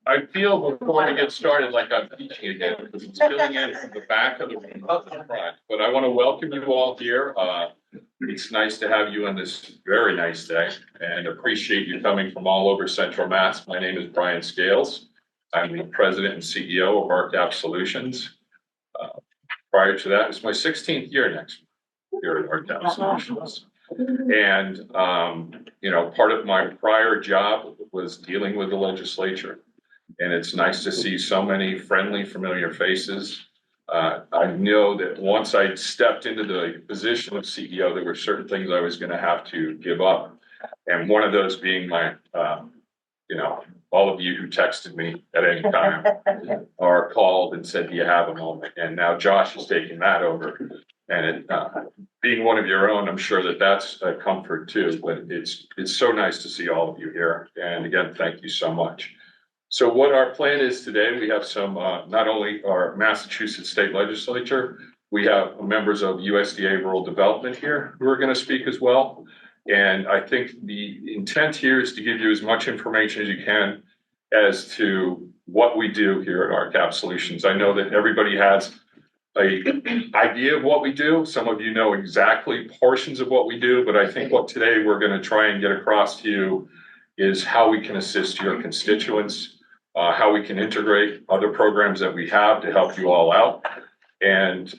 I feel before we get started like I'm teaching again because it's filling in from the back of the room to the front. But I want to welcome you all here. It's nice to have you on this very nice day and appreciate you coming from all over Central Mass. My name is Brian Scales. I'm the president and CEO of RCAP Solutions. Prior to that, it's my 16th year next year at RCAP Solutions. And, part of my prior job was dealing with the legislature. And it's nice to see so many friendly, familiar faces. I know that once I stepped into the position of CEO, there were certain things I was going to have to give up. And one of those being my, all of you who texted me at any time or called and said, do you have a moment? And now Josh is taking that over. And being one of your own, I'm sure that that's a comfort too. But it's so nice to see all of you here. And again, thank you so much. So what our plan is today, we have some, not only our Massachusetts State Legislature, we have members of USDA Rural Development here who are going to speak as well. And I think the intent here is to give you as much information as you can as to what we do here at RCAP Solutions. I know that everybody has an idea of what we do. Some of you know exactly portions of what we do, but I think what today we're going to try and get across to you is how we can assist your constituents, how we can integrate other programs that we have to help you all out. And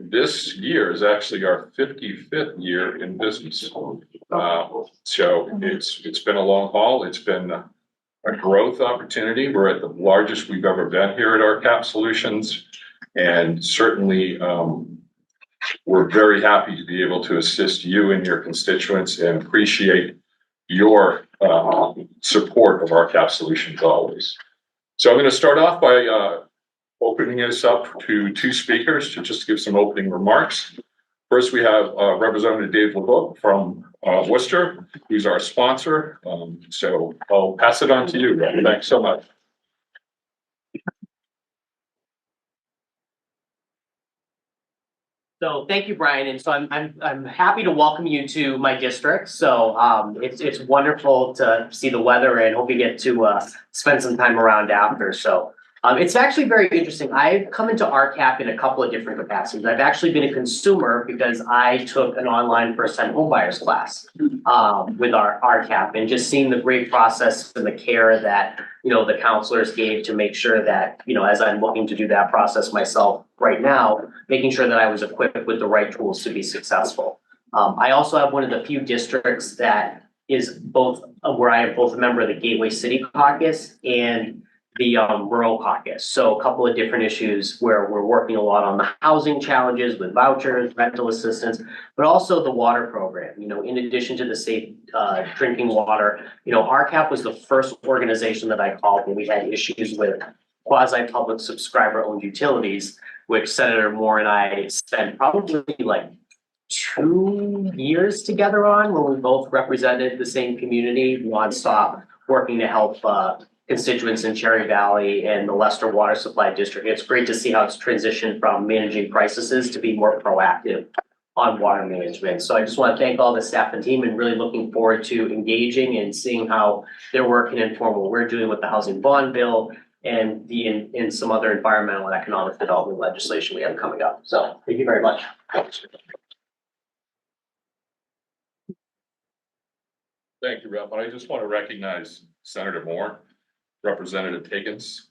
this year is actually our 55th year in business. So it's been a long haul. It's been a growth opportunity. We're at the largest we've ever been here at RCAP Solutions. And certainly we're very happy to be able to assist you and your constituents and appreciate your support of RCAP Solutions always. So I'm going to start off by opening this up to two speakers to just give some opening remarks. First, we have Representative Dave LeBeau from Worcester, who's our sponsor. So I'll pass it on to you. Thanks so much. So thank you, Brian. And so I'm happy to welcome you to my district. So it's wonderful to see the weather and hope you get to spend some time around after. So it's actually very interesting. I've come into RCAP in a couple of different capacities. I've actually been a consumer because I took an online first-time homebuyers class with our RCAP, and just seeing the great process and the care that the counselors gave to make sure that as I'm looking to do that process myself right now, making sure that I was equipped with the right tools to be successful. I also have one of the few districts that is both where I am both a member of the Gateway City Caucus and the rural caucus. So a couple of different issues where we're working a lot on the housing challenges with vouchers, rental assistance, but also the water program. In addition to the safe drinking water, RCAP was the first organization that I called when we had issues with quasi-public subscriber-owned utilities, which Senator Moore and I spent probably like 2 years together on when we both represented the same community, nonstop, working to help constituents in Cherry Valley and the Leicester Water Supply District. It's great to see how it's transitioned from managing crises to be more proactive on water management. So I just want to thank all the staff and team, and really looking forward to engaging and seeing how their work can inform what we're doing with the housing bond bill and in some other environmental and economic development legislation we have coming up. So thank you very much. Thank you, Rep. I just want to recognize Senator Moore, Representative Higgins,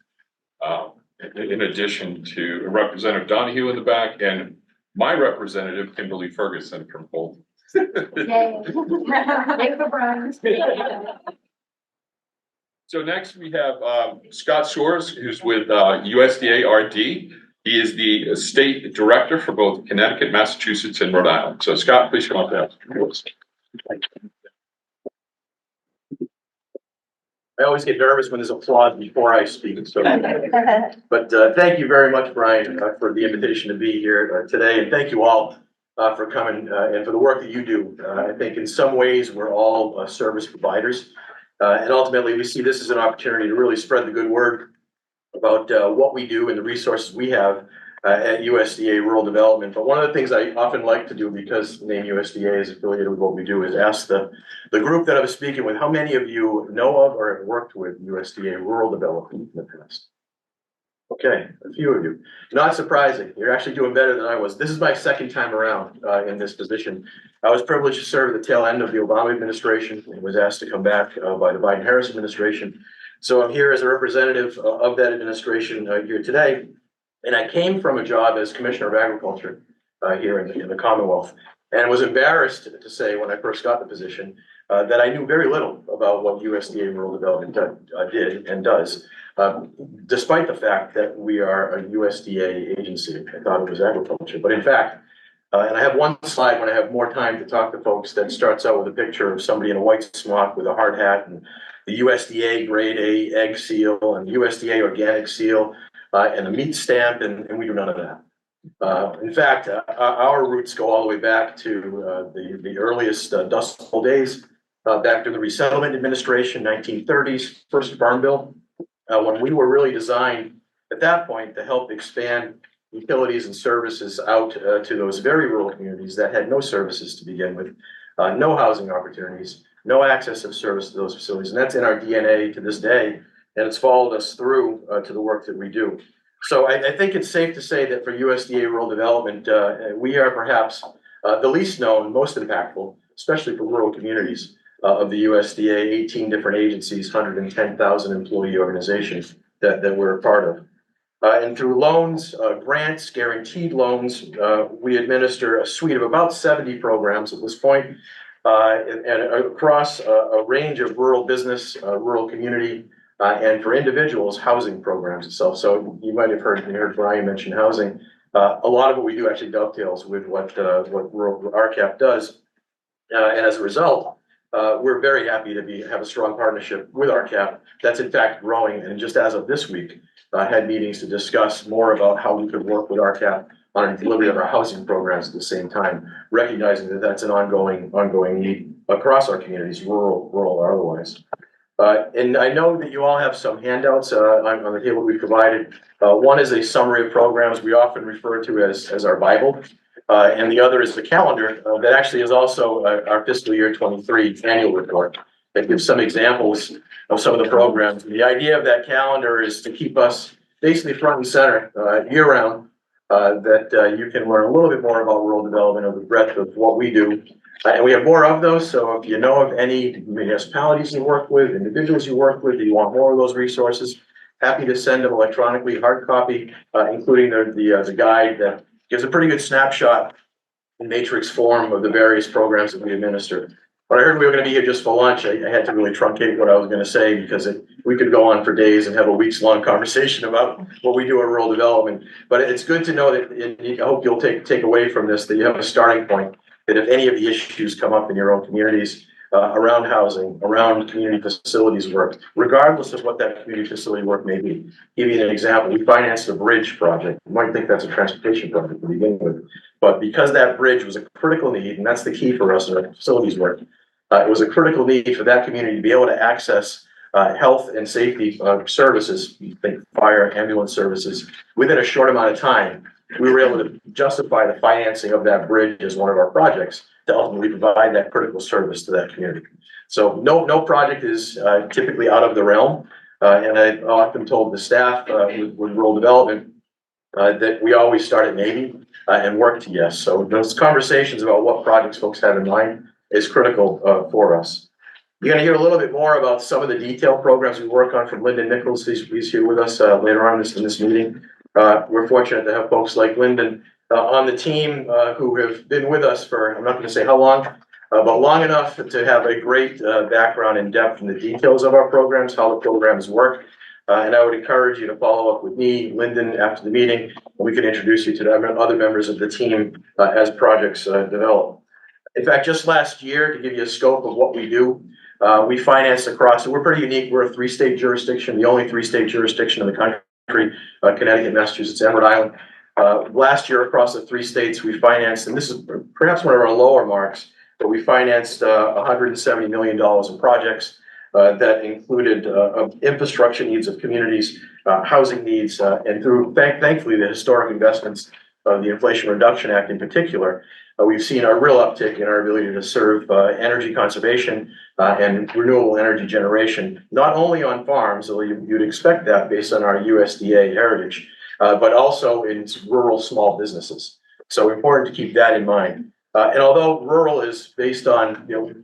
in addition to Representative Donahue in the back, and my representative, Kimberly Ferguson from Bolton. So next we have Scott Soares, who's with USDA RD. He is the state director for both Connecticut, Massachusetts, and Rhode Island. So Scott, please come up there. I always get nervous when there's applause before I speak. So, but thank you very much, Brian, for the invitation to be here today, and thank you all for coming and for the work that you do. I think in some ways we're all service providers, and ultimately we see this as an opportunity to really spread the good word about what we do and the resources we have at USDA Rural Development. But one of the things I often like to do, because the name USDA is affiliated with what we do, is ask the group that I was speaking with, how many of you know of or have worked with USDA Rural Development in the past? Okay, a few of you. Not surprising. You're actually doing better than I was. This is my second time around in this position. I was privileged to serve at the tail end of the Obama administration and was asked to come back by the Biden-Harris administration. So I'm here as a representative of that administration here today. And I came from a job as Commissioner of Agriculture here in the Commonwealth, and was embarrassed to say when I first got the position that I knew very little about what USDA Rural Development did and does. Despite the fact that we are a USDA agency. I thought it was agriculture, but in fact, and I have one slide when I have more time to talk to folks that starts out with a picture of somebody in a white smock with a hard hat and the USDA grade A egg seal and USDA organic seal and a meat stamp, and we do none of that. In fact, our roots go all the way back to the earliest Dust Bowl days, back to the Resettlement Administration, 1930s, first Farm Bill. When we were really designed at that point to help expand utilities and services out to those very rural communities that had no services to begin with, no housing opportunities, no access of service to those facilities. And that's in our DNA to this day. And it's followed us through to the work that we do. So I think it's safe to say that for USDA Rural Development, we are perhaps the least known, most impactful, especially for rural communities. Of the USDA, 18 different agencies, 110,000 employee organizations that we're a part of. And through loans, grants, guaranteed loans, we administer a suite of about 70 programs at this point, and across a range of rural business, rural community, and for individuals, housing programs itself. So you might have heard Brian mention housing. A lot of what we do actually dovetails with what rural RCAP does. And as a result, we're very happy to have a strong partnership with RCAP that's in fact growing, and just as of this week, had meetings to discuss more about how we could work with RCAP on the delivery of our housing programs at the same time, recognizing that that's an ongoing need across our communities, rural or otherwise. And I know that you all have some handouts on the table we provided. One is a summary of programs we often refer to as our Bible. And the other is the calendar that actually is also our fiscal year 23 annual report that gives some examples of some of the programs. And the idea of that calendar is to keep us basically front and center year round, that you can learn a little bit more about rural development of the breadth of what we do. And we have more of those, so if you know of any municipalities you work with, individuals you work with, you want more of those resources, happy to send them electronically, hard copy, including the guide that gives a pretty good snapshot in matrix form of the various programs that we administer. But I heard we were going to be here just for lunch. I had to really truncate what I was going to say because we could go on for days and have a weeks-long conversation about what we do in rural development. But it's good to know that, I hope you'll take away from this, that you have a starting point, that if any of the issues come up in your own communities, around housing, around community facilities work, regardless of what that community facility work may be. Give you an example, we financed a bridge project. You might think that's a transportation project to begin with, but because that bridge was a critical need, and that's the key for us in our facilities work, it was a critical need for that community to be able to access health and safety services, think fire, ambulance services, within a short amount of time. We were able to justify the financing of that bridge as one of our projects to ultimately provide that critical service to that community. So no project is typically out of the realm. And I've often told the staff with rural development that we always start at Navy and work to yes. So those conversations about what projects folks have in mind is critical for us. You're going to hear a little bit more about some of the detailed programs we work on from Lyndon Nichols. He's here with us later on in this meeting. We're fortunate to have folks like Lyndon on the team who have been with us for, I'm not going to say how long, but long enough to have a great background in depth in the details of our programs, how the programs work. And I would encourage you to follow up with me, Lyndon, after the meeting, and we can introduce you to the other members of the team as projects develop. In fact, just last year, to give you a scope of what we do, we financed across, so we're pretty unique. We're a 3-state jurisdiction, the only 3-state jurisdiction in the country, Connecticut, Massachusetts, and Rhode Island. Last year across the 3 states, we financed, and this is perhaps one of our lower marks, but we financed $170 million in projects that included infrastructure needs of communities housing needs, and through thankfully the historic investments of the Inflation Reduction Act in particular, we've seen a real uptick in our ability to serve energy conservation and renewable energy generation, not only on farms, although you'd expect that based on our USDA heritage, but also in rural small businesses. So important to keep that in mind. And although rural is based on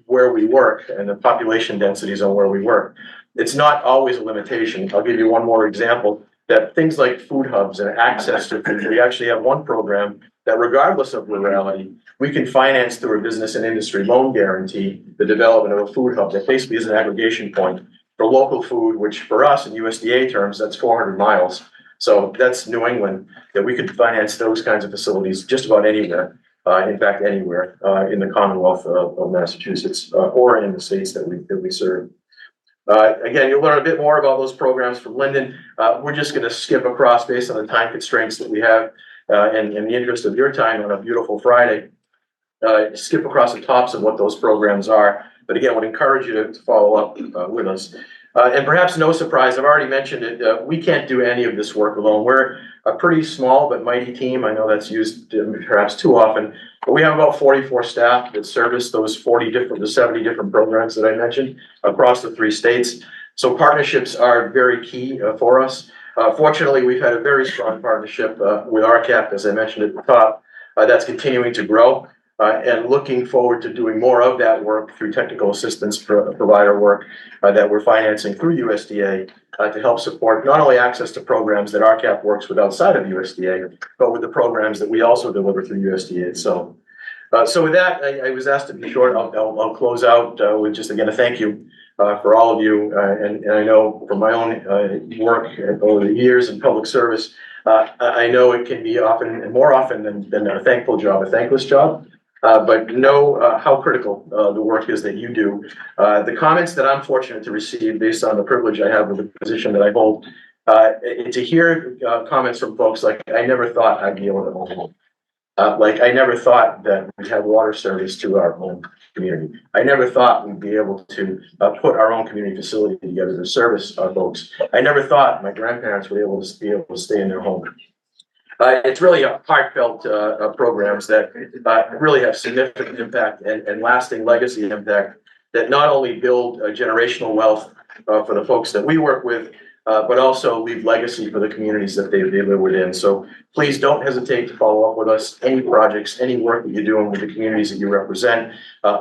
where we work and the population densities on where we work, it's not always a limitation. I'll give you one more example, that things like food hubs and access to food, we actually have one program that regardless of rurality, we can finance through a business and industry loan guarantee the development of a food hub that basically is an aggregation point for local food, which for us in USDA terms, that's 400 miles. So that's New England, that we could finance those kinds of facilities just about anywhere. In fact, anywhere in the Commonwealth of Massachusetts or in the states that we serve. Again, you'll learn a bit more about those programs from Lyndon. We're just going to skip across based on the time constraints that we have and in the interest of your time on a beautiful Friday. Skip across the tops of what those programs are. But again, I would encourage you to follow up with us. And perhaps no surprise, I've already mentioned it, we can't do any of this work alone. We're a pretty small but mighty team. I know that's used perhaps too often, but we have about 44 staff that service those 70 different programs that I mentioned across the 3 states. So partnerships are very key for us. Fortunately, we've had a very strong partnership with RCAP, as I mentioned at the top, that's continuing to grow. And looking forward to doing more of that work through technical assistance provider work that we're financing through USDA to help support not only access to programs that RCAP works with outside of USDA, but with the programs that we also deliver through USDA itself. So with that, I was asked to be short. I'll close out with just again a thank you for all of you. And I know from my own work over the years in public service, I know it can be often and more often than a thankful job, a thankless job. But know how critical the work is that you do. The comments that I'm fortunate to receive based on the privilege I have with the position that I hold, to hear comments from folks like, I never thought I'd be able to own a home. Like I never thought that we'd have water service to our own community. I never thought we'd be able to put our own community facility together to service our folks. I never thought my grandparents would be able to stay in their home. It's really a heartfelt programs that really have significant impact and lasting legacy impact that not only build generational wealth for the folks that we work with, but also leave legacy for the communities that they live within. So please don't hesitate to follow up with us. Any projects, any work that you're doing with the communities that you represent,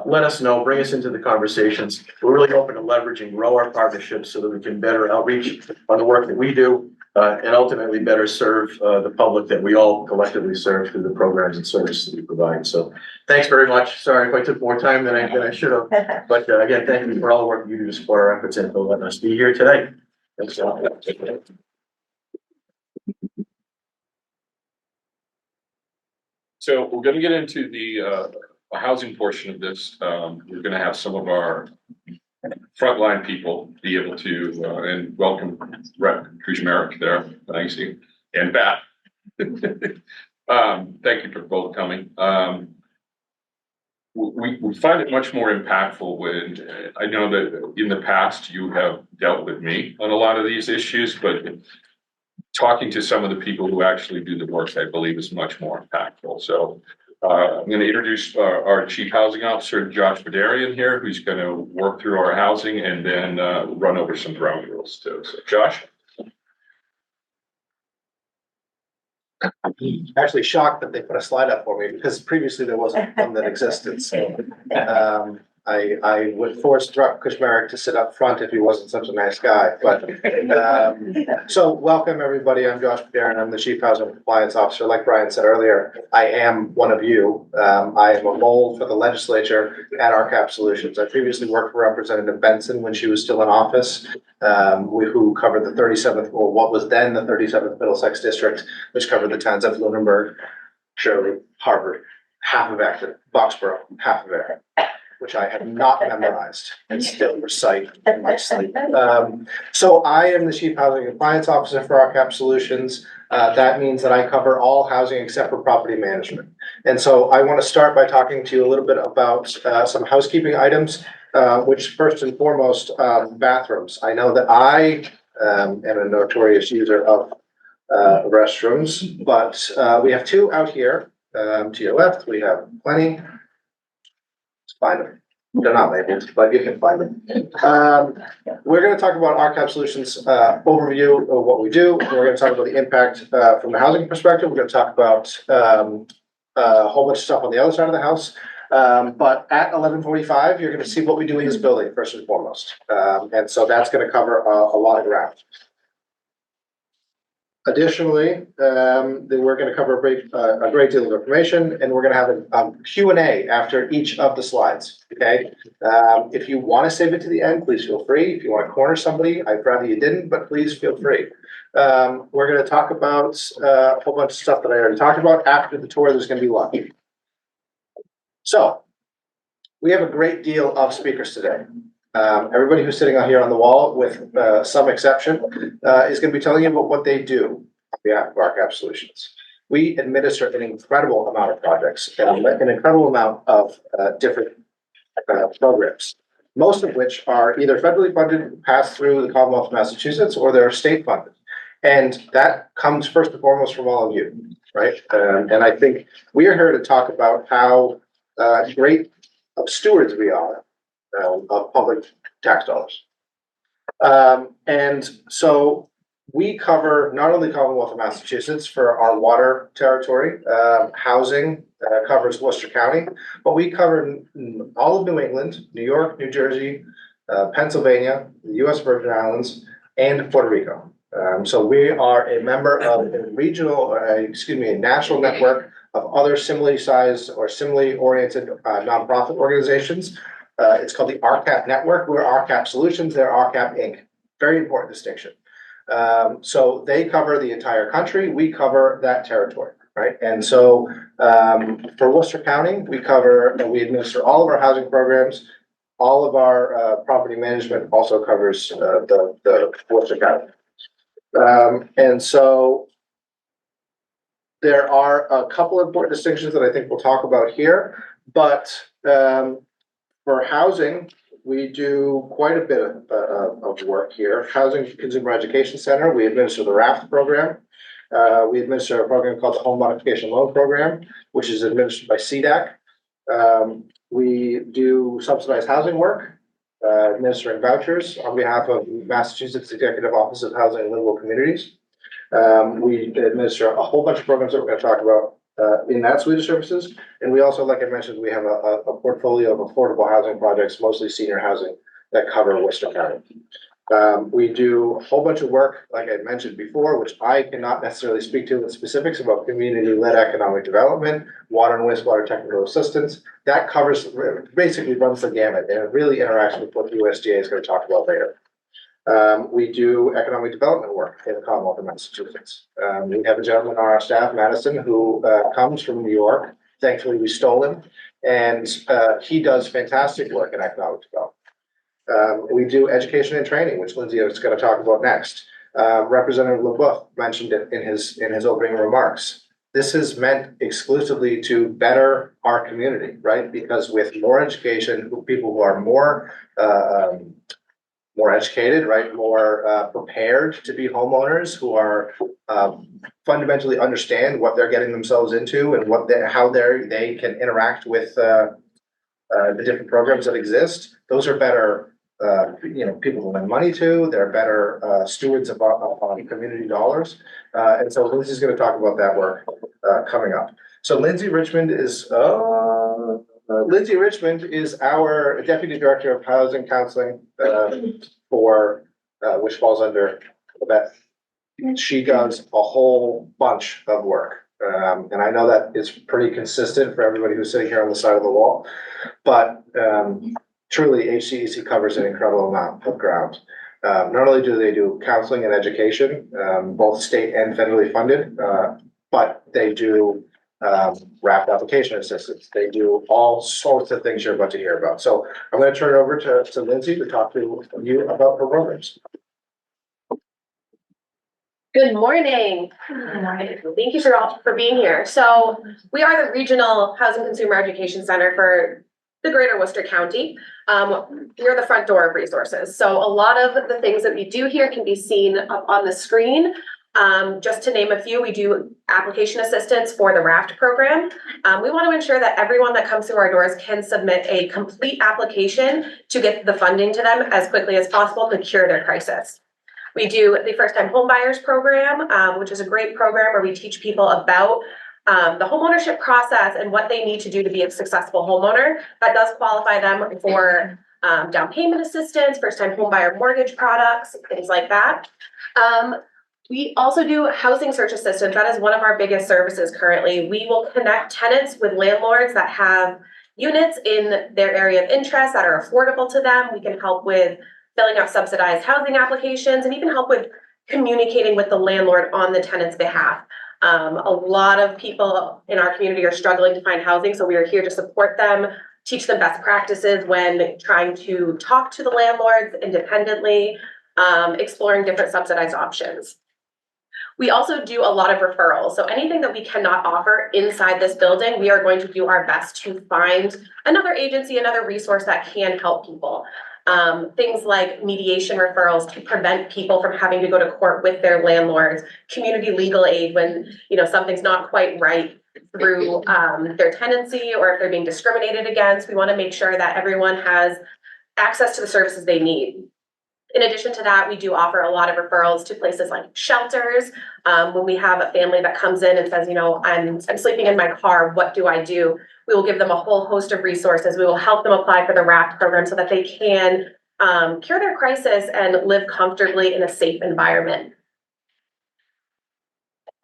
let us know, bring us into the conversations. We're really open to leverage and grow our partnerships so that we can better outreach on the work that we do. And ultimately better serve the public that we all collectively serve through the programs and services that we provide. So thanks very much. Sorry if I took more time than I should have. But again, thank you for all the work you do to support our efforts and for letting us be here today. Thanks a lot. So we're going to get into the housing portion of this. We're going to have some of our frontline people be able to, and welcome Rep. Kuchmarek there, thanks you, and Bat. Thank you for both coming. We find it much more impactful when, I know that in the past you have dealt with me on a lot of these issues, but talking to some of the people who actually do the work, I believe is much more impactful. So I'm going to introduce our Chief Housing Officer, Josh Badarian here, who's going to work through our housing and then run over some ground rules too. So Josh? I'm actually shocked that they put a slide up for me because previously there wasn't one that existed. So I would force Rep. Kuchmarek to sit up front if he wasn't such a nice guy. But so welcome everybody. I'm Josh Badarian. I'm the Chief Housing and Compliance Officer. Like Brian said earlier, I am one of you. I am a mole for the legislature at RCAP Solutions. I previously worked for Representative Benson when she was still in office, who covered the 37th, or what was then the 37th Middlesex District, which covered the towns of Lunenburg, Shirley, Harvard, half of Acton, Boxborough, half of Acton, which I have not memorized and still recite in my sleep. So I am the Chief Housing and Compliance Officer for RCAP Solutions. That means that I cover all housing except for property management. And so I want to start by talking to you a little bit about some housekeeping items, which first and foremost, bathrooms. I know that I and a notorious user of restrooms. But we have two out here. To your left, we have plenty. Let's find them. They're not labeled, but you can find them. We're going to talk about RCAP Solutions overview of what we do. We're going to talk about the impact from the housing perspective. We're going to talk about a whole bunch of stuff on the other side of the house. But at 11:45, you're going to see what we do in this building first and foremost. And so that's going to cover a lot of ground. Additionally, then we're going to cover a great deal of information, and we're going to have a Q&A after each of the slides, okay? If you want to save it to the end, please feel free. If you want to corner somebody, I'd rather you didn't, but please feel free. We're going to talk about a whole bunch of stuff that I already talked about. After the tour, there's going to be lunch. So, we have a great deal of speakers today. Everybody who's sitting out here on the wall, with some exception, is going to be telling you about what they do on behalf of RCAP Solutions. We administer an incredible amount of projects and an incredible amount of different programs, most of which are either federally funded, passed through the Commonwealth of Massachusetts, or they're state funded. And that comes first and foremost from all of you, right? And I think we are here to talk about how great of stewards we are of public tax dollars. And so we cover not only Commonwealth of Massachusetts for our water territory, housing covers Worcester County, but we cover all of New England, New York, New Jersey, Pennsylvania, the US Virgin Islands, and Puerto Rico. So we are a member of a regional, a national network of other similarly sized or similarly oriented nonprofit organizations. It's called the RCAP Network. We're RCAP Solutions, they're RCAP Inc. Very important distinction. So they cover the entire country, we cover that territory, right? And so for Worcester County, we administer all of our housing programs. All of our property management also covers the Worcester County. And so there are a couple of important distinctions that I think we'll talk about here, but for housing, we do quite a bit of work here. Housing Consumer Education Center, we administer the RAFT program. We administer a program called the Home Modification Loan Program, which is administered by CDAC. We do subsidized housing work, administering vouchers on behalf of Massachusetts Executive Office of Housing and Livable Communities. We administer a whole bunch of programs that we're going to talk about in that suite of services. And we also, like I mentioned, we have a portfolio of affordable housing projects, mostly senior housing, that cover Worcester County. We do a whole bunch of work, like I mentioned before, which I cannot necessarily speak to in specifics about community-led economic development, water and wastewater technical assistance. That covers, basically runs the gamut, and it really interacts with what the USDA is going to talk about later. We do economic development work in the Commonwealth of Massachusetts. We have a gentleman on our staff, Madison, who comes from New York. Thankfully, we stole him, and he does fantastic work in economic development. We do education and training, which Lindsay is going to talk about next. Representative LeBeouf mentioned it in his opening remarks. This is meant exclusively to better our community, right? Because with more education, people who are more educated, right, more prepared to be homeowners, who are fundamentally understand what they're getting themselves into and how they can interact with the different programs that exist. Those are better, people to lend money to. They're better stewards of community dollars. And so Lindsay's going to talk about that work coming up. So Lindsay Richmond is our Deputy Director of Housing Counseling which falls under that. She does a whole bunch of work. And I know that is pretty consistent for everybody who's sitting here on the side of the wall, but truly HCEC covers an incredible amount of ground. Not only do they do counseling and education, both state and federally funded, but they do RAFT application assistance. They do all sorts of things you're about to hear about. So I'm going to turn it over to Lindsay to talk to you about her programs. Good morning. Thank you for being here. So we are the Regional Housing Consumer Education Center for the greater Worcester County. We're the front door of resources. So a lot of the things that we do here can be seen up on the screen. Just to name a few, we do application assistance for the RAFT program. We want to ensure that everyone that comes through our doors can submit a complete application to get the funding to them as quickly as possible to cure their crisis. We do the first time home buyers program, which is a great program where we teach people about the homeownership process and what they need to do to be a successful homeowner. That does qualify them for down payment assistance, first time home buyer mortgage products, things like that. We also do housing search assistance. That is one of our biggest services currently. We will connect tenants with landlords that have units in their area of interest that are affordable to them. We can help with filling out subsidized housing applications and even help with communicating with the landlord on the tenant's behalf. A lot of people in our community are struggling to find housing, so we are here to support them, teach them best practices when trying to talk to the landlords independently, exploring different subsidized options. We also do a lot of referrals. So anything that we cannot offer inside this building, we are going to do our best to find another agency, another resource that can help people. Things like mediation referrals to prevent people from having to go to court with their landlords, community legal aid when something's not quite right through their tenancy or if they're being discriminated against. We want to make sure that everyone has access to the services they need. In addition to that, we do offer a lot of referrals to places like shelters. When we have a family that comes in and says, I'm sleeping in my car, what do I do? We will give them a whole host of resources. We will help them apply for the RAFT program so that they can cure their crisis and live comfortably in a safe environment.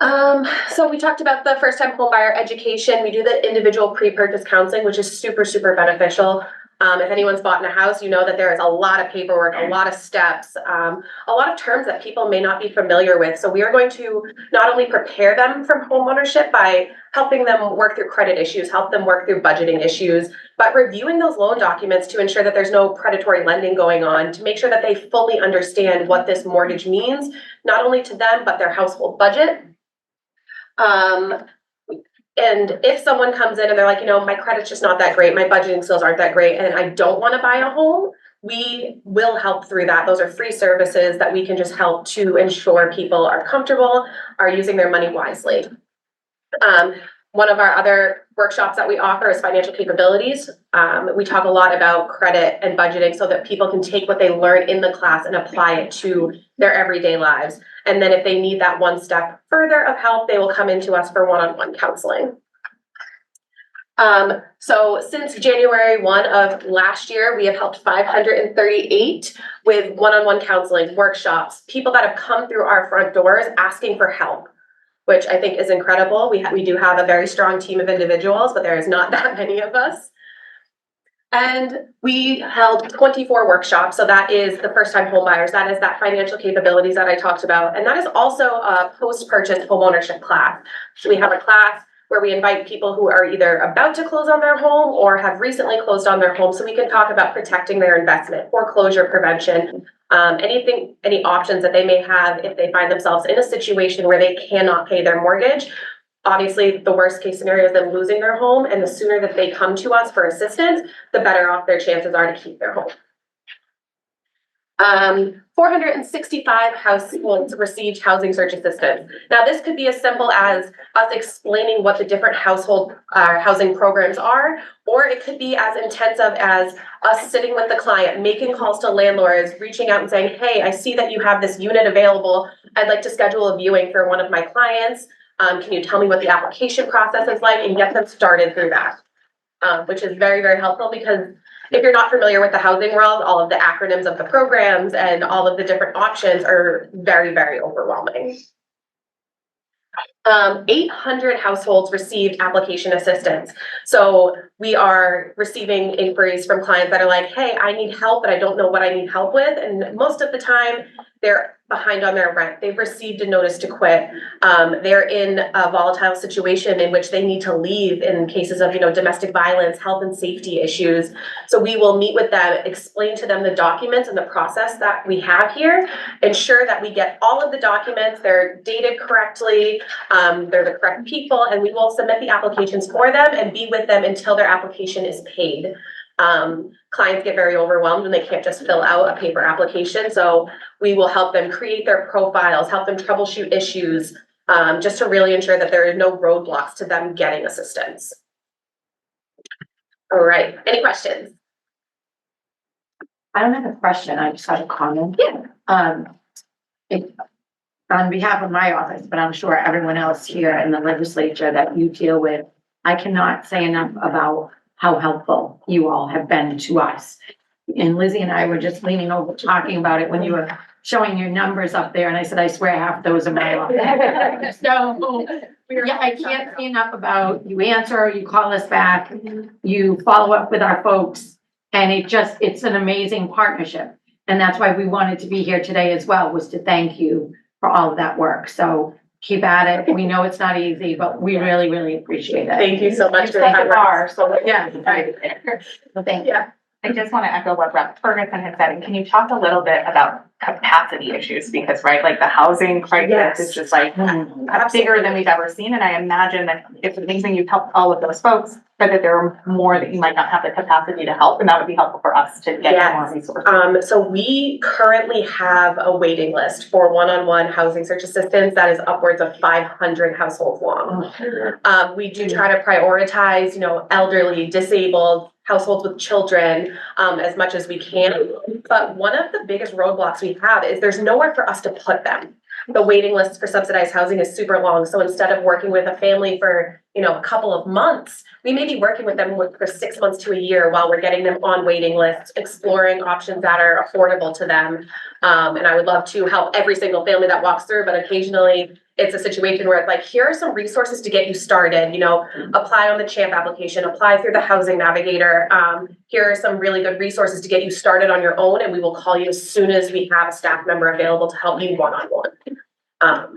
So we talked about the first time home buyer education. We do the individual pre-purchase counseling, which is super, super beneficial. If anyone's bought in a house, you know that there is a lot of paperwork, a lot of steps, a lot of terms that people may not be familiar with. So we are going to not only prepare them from homeownership by helping them work through credit issues, help them work through budgeting issues, but reviewing those loan documents to ensure that there's no predatory lending going on, to make sure that they fully understand what this mortgage means, not only to them, but their household budget. And if someone comes in and they're like, my credit's just not that great, my budgeting skills aren't that great, and I don't want to buy a home, we will help through that. Those are free services that we can just help to ensure people are comfortable, are using their money wisely. One of our other workshops that we offer is financial capabilities. We talk a lot about credit and budgeting so that people can take what they learn in the class and apply it to their everyday lives. And then if they need that one step further of help, they will come into us for one-on-one counseling. So since January 1 of last year, we have helped 538 with one-on-one counseling, workshops, people that have come through our front doors asking for help, which I think is incredible. We do have a very strong team of individuals, but there is not that many of us. And we held 24 workshops. So that is the first time home buyers. That is that financial capabilities that I talked about. And that is also a post-purchase homeownership class. So we have a class where we invite people who are either about to close on their home or have recently closed on their home. So we can talk about protecting their investment, foreclosure prevention, any options that they may have if they find themselves in a situation where they cannot pay their mortgage. Obviously, the worst case scenario is them losing their home, and the sooner that they come to us for assistance, the better off their chances are to keep their home. 465 households received housing search assistance. Now, this could be as simple as us explaining what the different household housing programs are, or it could be as intensive as us sitting with the client, making calls to landlords, reaching out and saying, hey, I see that you have this unit available. I'd like to schedule a viewing for one of my clients. Can you tell me what the application process is like, and get them started through that, which is very, very helpful because if you're not familiar with the housing world, all of the acronyms of the programs and all of the different options are very, very overwhelming. 800 households received application assistance. So we are receiving inquiries from clients that are like, hey, I need help, but I don't know what I need help with. And most of the time they're behind on their rent. They've received a notice to quit. They're in a volatile situation in which they need to leave in cases of, domestic violence, health and safety issues. So we will meet with them, explain to them the documents and the process that we have here, ensure that we get all of the documents, they're dated correctly, they're the correct people, and we will submit the applications for them and be with them until their application is paid. Clients get very overwhelmed and they can't just fill out a paper application. So we will help them create their profiles, help them troubleshoot issues, just to really ensure that there are no roadblocks to them getting assistance. All right, any questions? I don't have a question, I just have a comment. Yeah. It, on behalf of my office, but I'm sure everyone else here in the legislature that you deal with, I cannot say enough about how helpful you all have been to us. And Lizzie and I were just leaning over talking about it when you were showing your numbers up there, and I said, I swear half those are my office. So, yeah, I can't say enough about you answer, you call us back, you follow up with our folks, and it's an amazing partnership. And that's why we wanted to be here today as well, was to thank you for all of that work. So keep at it. We know it's not easy, but we really, really appreciate it. Thank you so much for Thank your you. time. So, yeah, right. So thank you. Yeah. I just want to echo what Rep. Ferguson had said. And can you talk a little bit about capacity issues? Because, right, like the housing crisis Yes. is just like bigger than we've ever seen. And I imagine that it's amazing you've helped all of those folks, but that there are more that you might not have the capacity to help. And that would be helpful for us to get Yes. more resources. So we currently have a waiting list for one-on-one housing search assistance that is upwards of 500 households long. We do try to prioritize, elderly, disabled, households with children, as much as we can. But one of the biggest roadblocks we have is there's nowhere for us to put them. The waiting list for subsidized housing is super long. So instead of working with a family for, a couple of months, we may be working with them for 6 months to a year while we're getting them on waiting lists, exploring options that are affordable to them. And I would love to help every single family that walks through, but occasionally it's a situation where it's like, here are some resources to get you started, apply on the CHAMP application, apply through the housing navigator. Here are some really good resources to get you started on your own, and we will call you as soon as we have a staff member available to help you one-on-one.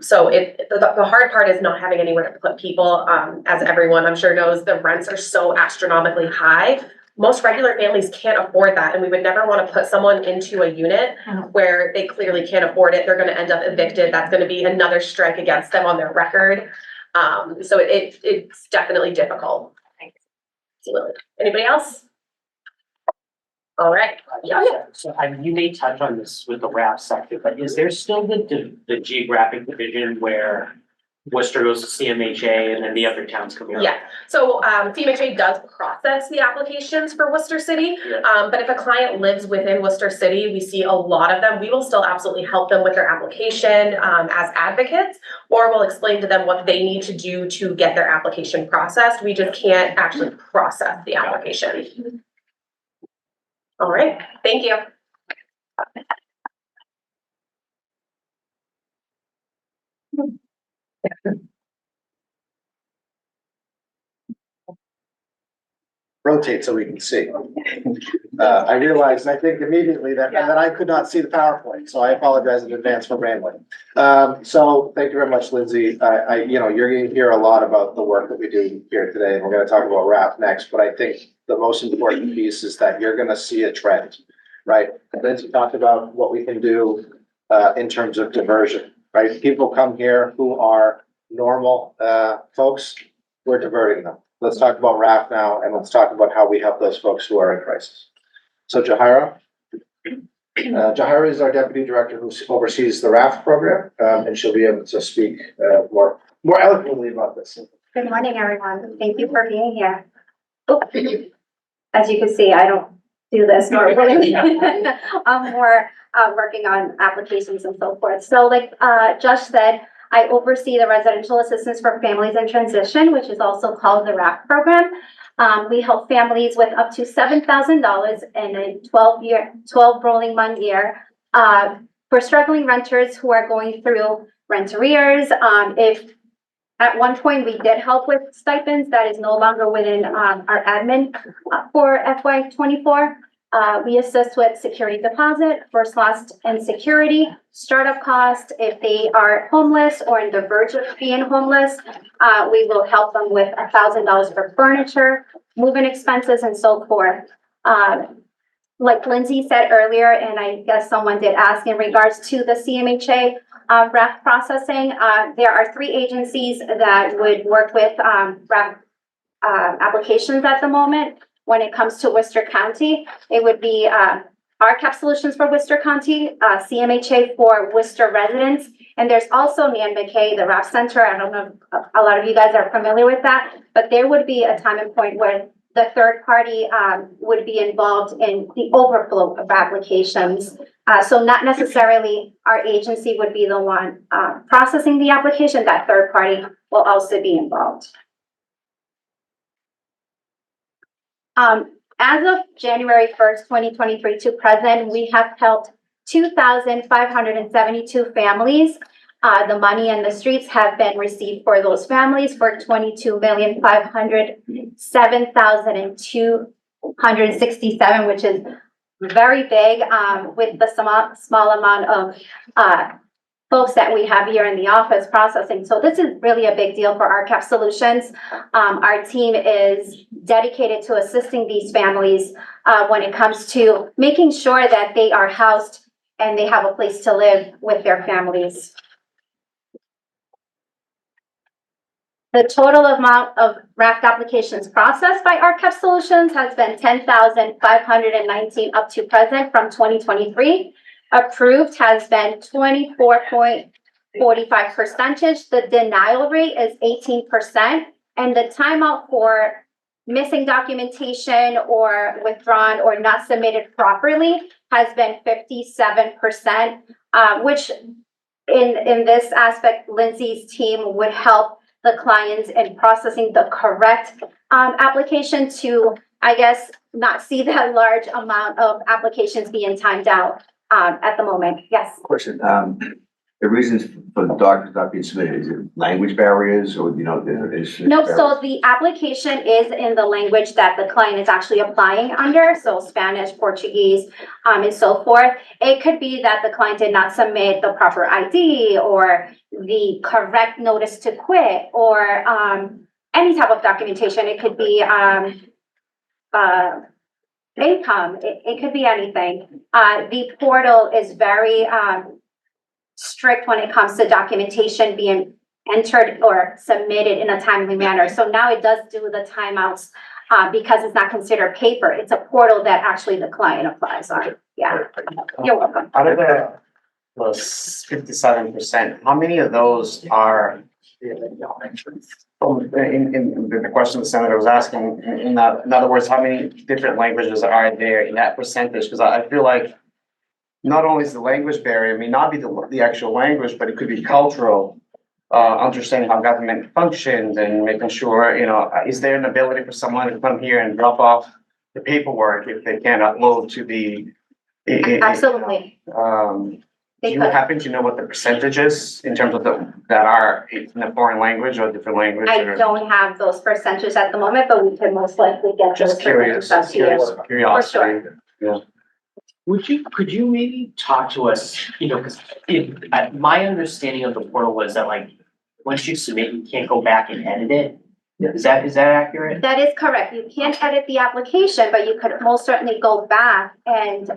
So the hard part is not having anywhere to put people. As everyone I'm sure knows, the rents are so astronomically high. Most regular families can't afford that, and we would never want to put someone into a unit where they clearly can't afford it. They're going to end up evicted. That's going to be another strike against them on their record. So it's definitely difficult. Absolutely. Anybody else? All right. Yeah. So you may touch on this with the RAP sector, but is there still the geographic division where Worcester goes to CMHA and then the other towns come here? Yeah, so CMHA does process the applications for Worcester City, but if a client lives within Worcester City, we see a lot of them. We will still absolutely help them with their application as advocates, or we'll explain to them what they need to do to get their application processed. We just can't actually process the application. All right, thank you. Rotate so we can see. I realized, I think immediately that I could not see the PowerPoint, so I apologize in advance for rambling. So thank you very much, Lindsay. You're going to hear a lot about the work that we do here today, and we're going to talk about RAP next, but I think the most important piece is that you're going to see a trend, right? Lindsay talked about what we can do in terms of diversion, right? People come here who are normal folks, we're diverting them. Let's talk about RAF now, and let's talk about how we help those folks who are in crisis. So Jahira. Jahira is our deputy director who oversees the RAF program, and she'll be able to speak more eloquently about this. Good morning, everyone. Thank you for being here. As you can see, I don't do this normally. I'm more working on applications and so forth. So like Josh said, I oversee the residential assistance for families in transition, which is also called the RAP program. We help families with up to $7,000 in a 12 rolling month year for struggling renters who are going through rent arrears. If at one point we did help with stipends, that is no longer within our admin for FY24. We assist with security deposit, first loss and security, startup cost. If they are homeless or on the verge of being homeless, we will help them with $1,000 for furniture, moving expenses, and so forth. Like Lindsay said earlier, and I guess someone did ask in regards to the CMHA RAF processing, there are 3 agencies that would work with RAF applications at the moment. when it comes to Worcester County. It would be RCAP Solutions for Worcester County, CMHA for Worcester residents. And there's also Nan McKay, the RAP Center. I don't know if a lot of you guys are familiar with that, but there would be a time and point where the third party would be involved in the overflow of applications. So not necessarily our agency would be the one processing the application. That third party will also be involved. As of January 1st, 2023 to present, we have helped 2,572 families. The money and the streets have been received for those families for $22,507,267, which is very big with the small amount of folks that we have here in the office processing. So this is really a big deal for RCAP Solutions. Our team is dedicated to assisting these families when it comes to making sure that they are housed and they have a place to live with their families. The total amount of RAFT applications processed by RCAP Solutions has been 10,519 up to present from 2023. Approved has been 24.45%. The denial rate is 18%. And the timeout for missing documentation or withdrawn or not submitted properly has been 57%, which in this aspect, Lindsay's team would help the clients in processing the correct application to, I guess, not see that large amount of applications being timed out at the moment. Yes. Question, the reasons for the documents not being submitted, is it language barriers or, you know, is? No, so the application is in the language that the client is actually applying under, so Spanish, Portuguese, and so forth. It could be that the client did not submit the proper ID or the correct notice to quit or any type of documentation. It could be income. It could be anything. The portal is very strict when it comes to documentation being entered or submitted in a timely manner. So now it does do the timeouts because it's not considered paper. It's a portal that actually the client applies on. Yeah, you're welcome. Out of the 57%, how many of those are in the question the senator was asking, in other words, how many different languages are there in that percentage? Because I feel like not only is the language barrier, it may not be the actual language, but it could be cultural, understanding how government functions and making sure, you know, is there an ability for someone to come here and drop off the paperwork if they can't upload to the Absolutely. Do you happen to know what the percentage is in terms of that are in a foreign language or a different language? I don't have those percentages at the moment, but we can most likely get those Just curious, percentages up to you. curiosity. For Yeah. Could you maybe talk to us, you know, because my understanding of the portal was that like, once you submit, you can't go back and edit it. Is that accurate? That is correct. You can't edit the application, but you could most certainly go back and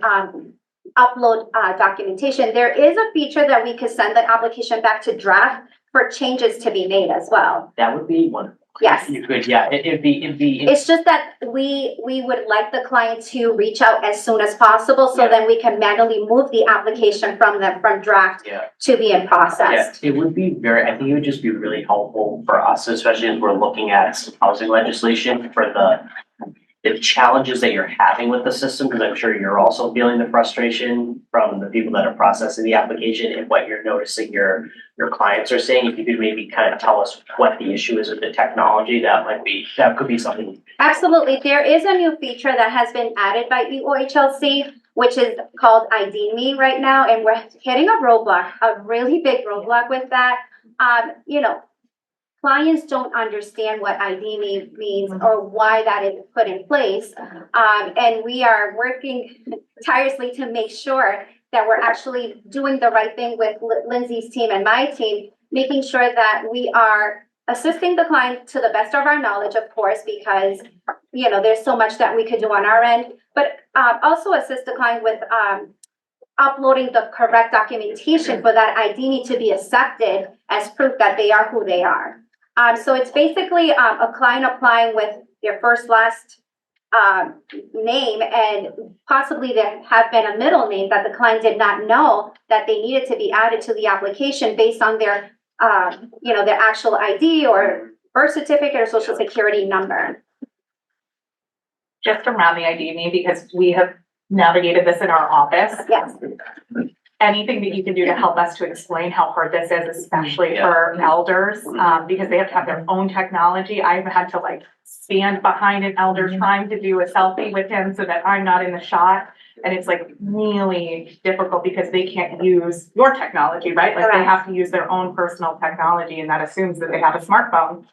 upload documentation. There is a feature that we could send the application back to draft for changes to be made as well. That would be wonderful. Yes. You could, yeah, it'd be. It's just that we would like the client to reach out as soon as possible, so Yeah. then we can manually move the application from draft Yeah. to being processed. Yeah, it would be I think it would just be really helpful for us, especially as we're looking at some housing legislation for the challenges that you're having with the system, because I'm sure you're also feeling the frustration from the people that are processing the application and what you're noticing your clients are saying. If you could maybe kind of tell us what the issue is with the technology, that could be something. Absolutely. There is a new feature that has been added by EOHLC, which is called ID Me right now, and we're hitting a roadblock, a really big roadblock with that. You know, clients don't understand what ID Me means or why that is put in place. And we are working tirelessly to make sure that we're actually doing the right thing with Lindsay's team and my team, making sure that we are assisting the client to the best of our knowledge, of course, because, you know, there's so much that we could do on our end, but also assist the client with uploading the correct documentation for that ID to be accepted as proof that they are who they are. So it's basically a client applying with their first, last name, and possibly there have been a middle name that the client did not know that they needed to be added to the application based on their, their actual ID or birth certificate or social security number. Just around the ID, because we have navigated this in our office. Yes. Anything that you can do to help us to explain how hard this is, especially for elders, because they have to have their own technology. I've had to like stand behind an elder trying to do a selfie with him so that I'm not in the shot. And it's like really difficult because they can't use your technology, right? Like they have to use their own personal technology, and that assumes that they have a smartphone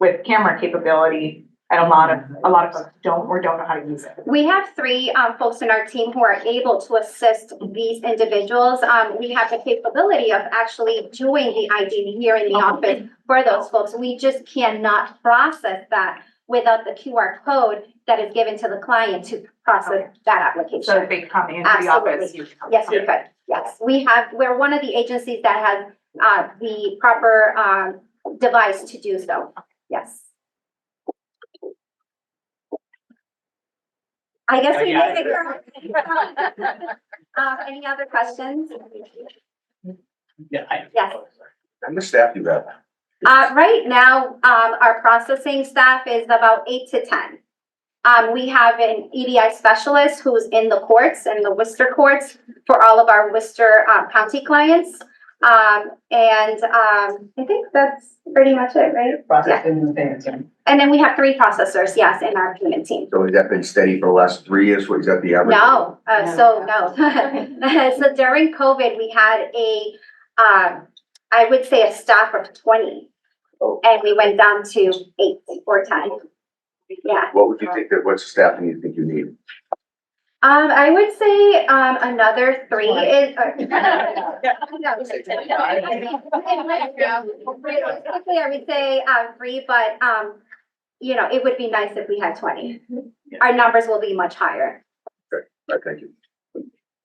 with camera capability. And a lot of folks don't know how to use it. We have 3 folks in our team who are able to assist these individuals. We have the capability of actually doing the ID here in the office for those folks. We just cannot process that without the QR code that is given to the client to process that application. So if they come into the office. Yes, we could. Yes, we're one of the agencies that has the proper device to do so. Yes. I guess we made it. Any other questions? Yeah. Yes. How much staff do you have? Right now, our processing staff is about 8 to 10. We have an EDI specialist who's in the courts and the Worcester courts for all of our Worcester County clients. I think that's pretty much it, right? Processing and payments. And then we have 3 processors, yes, in our payment team. So has that been steady for the last 3 years? What is that the average? No, So during COVID, we had I would say a staff of 20. Oh. And we went down to 8 or 10. Yeah. What would you think what's the staffing you think you need? I would say another 3 is. Realistically, I would say 3, but it would be nice if we had 20. Our numbers will be much higher. All right, thank you.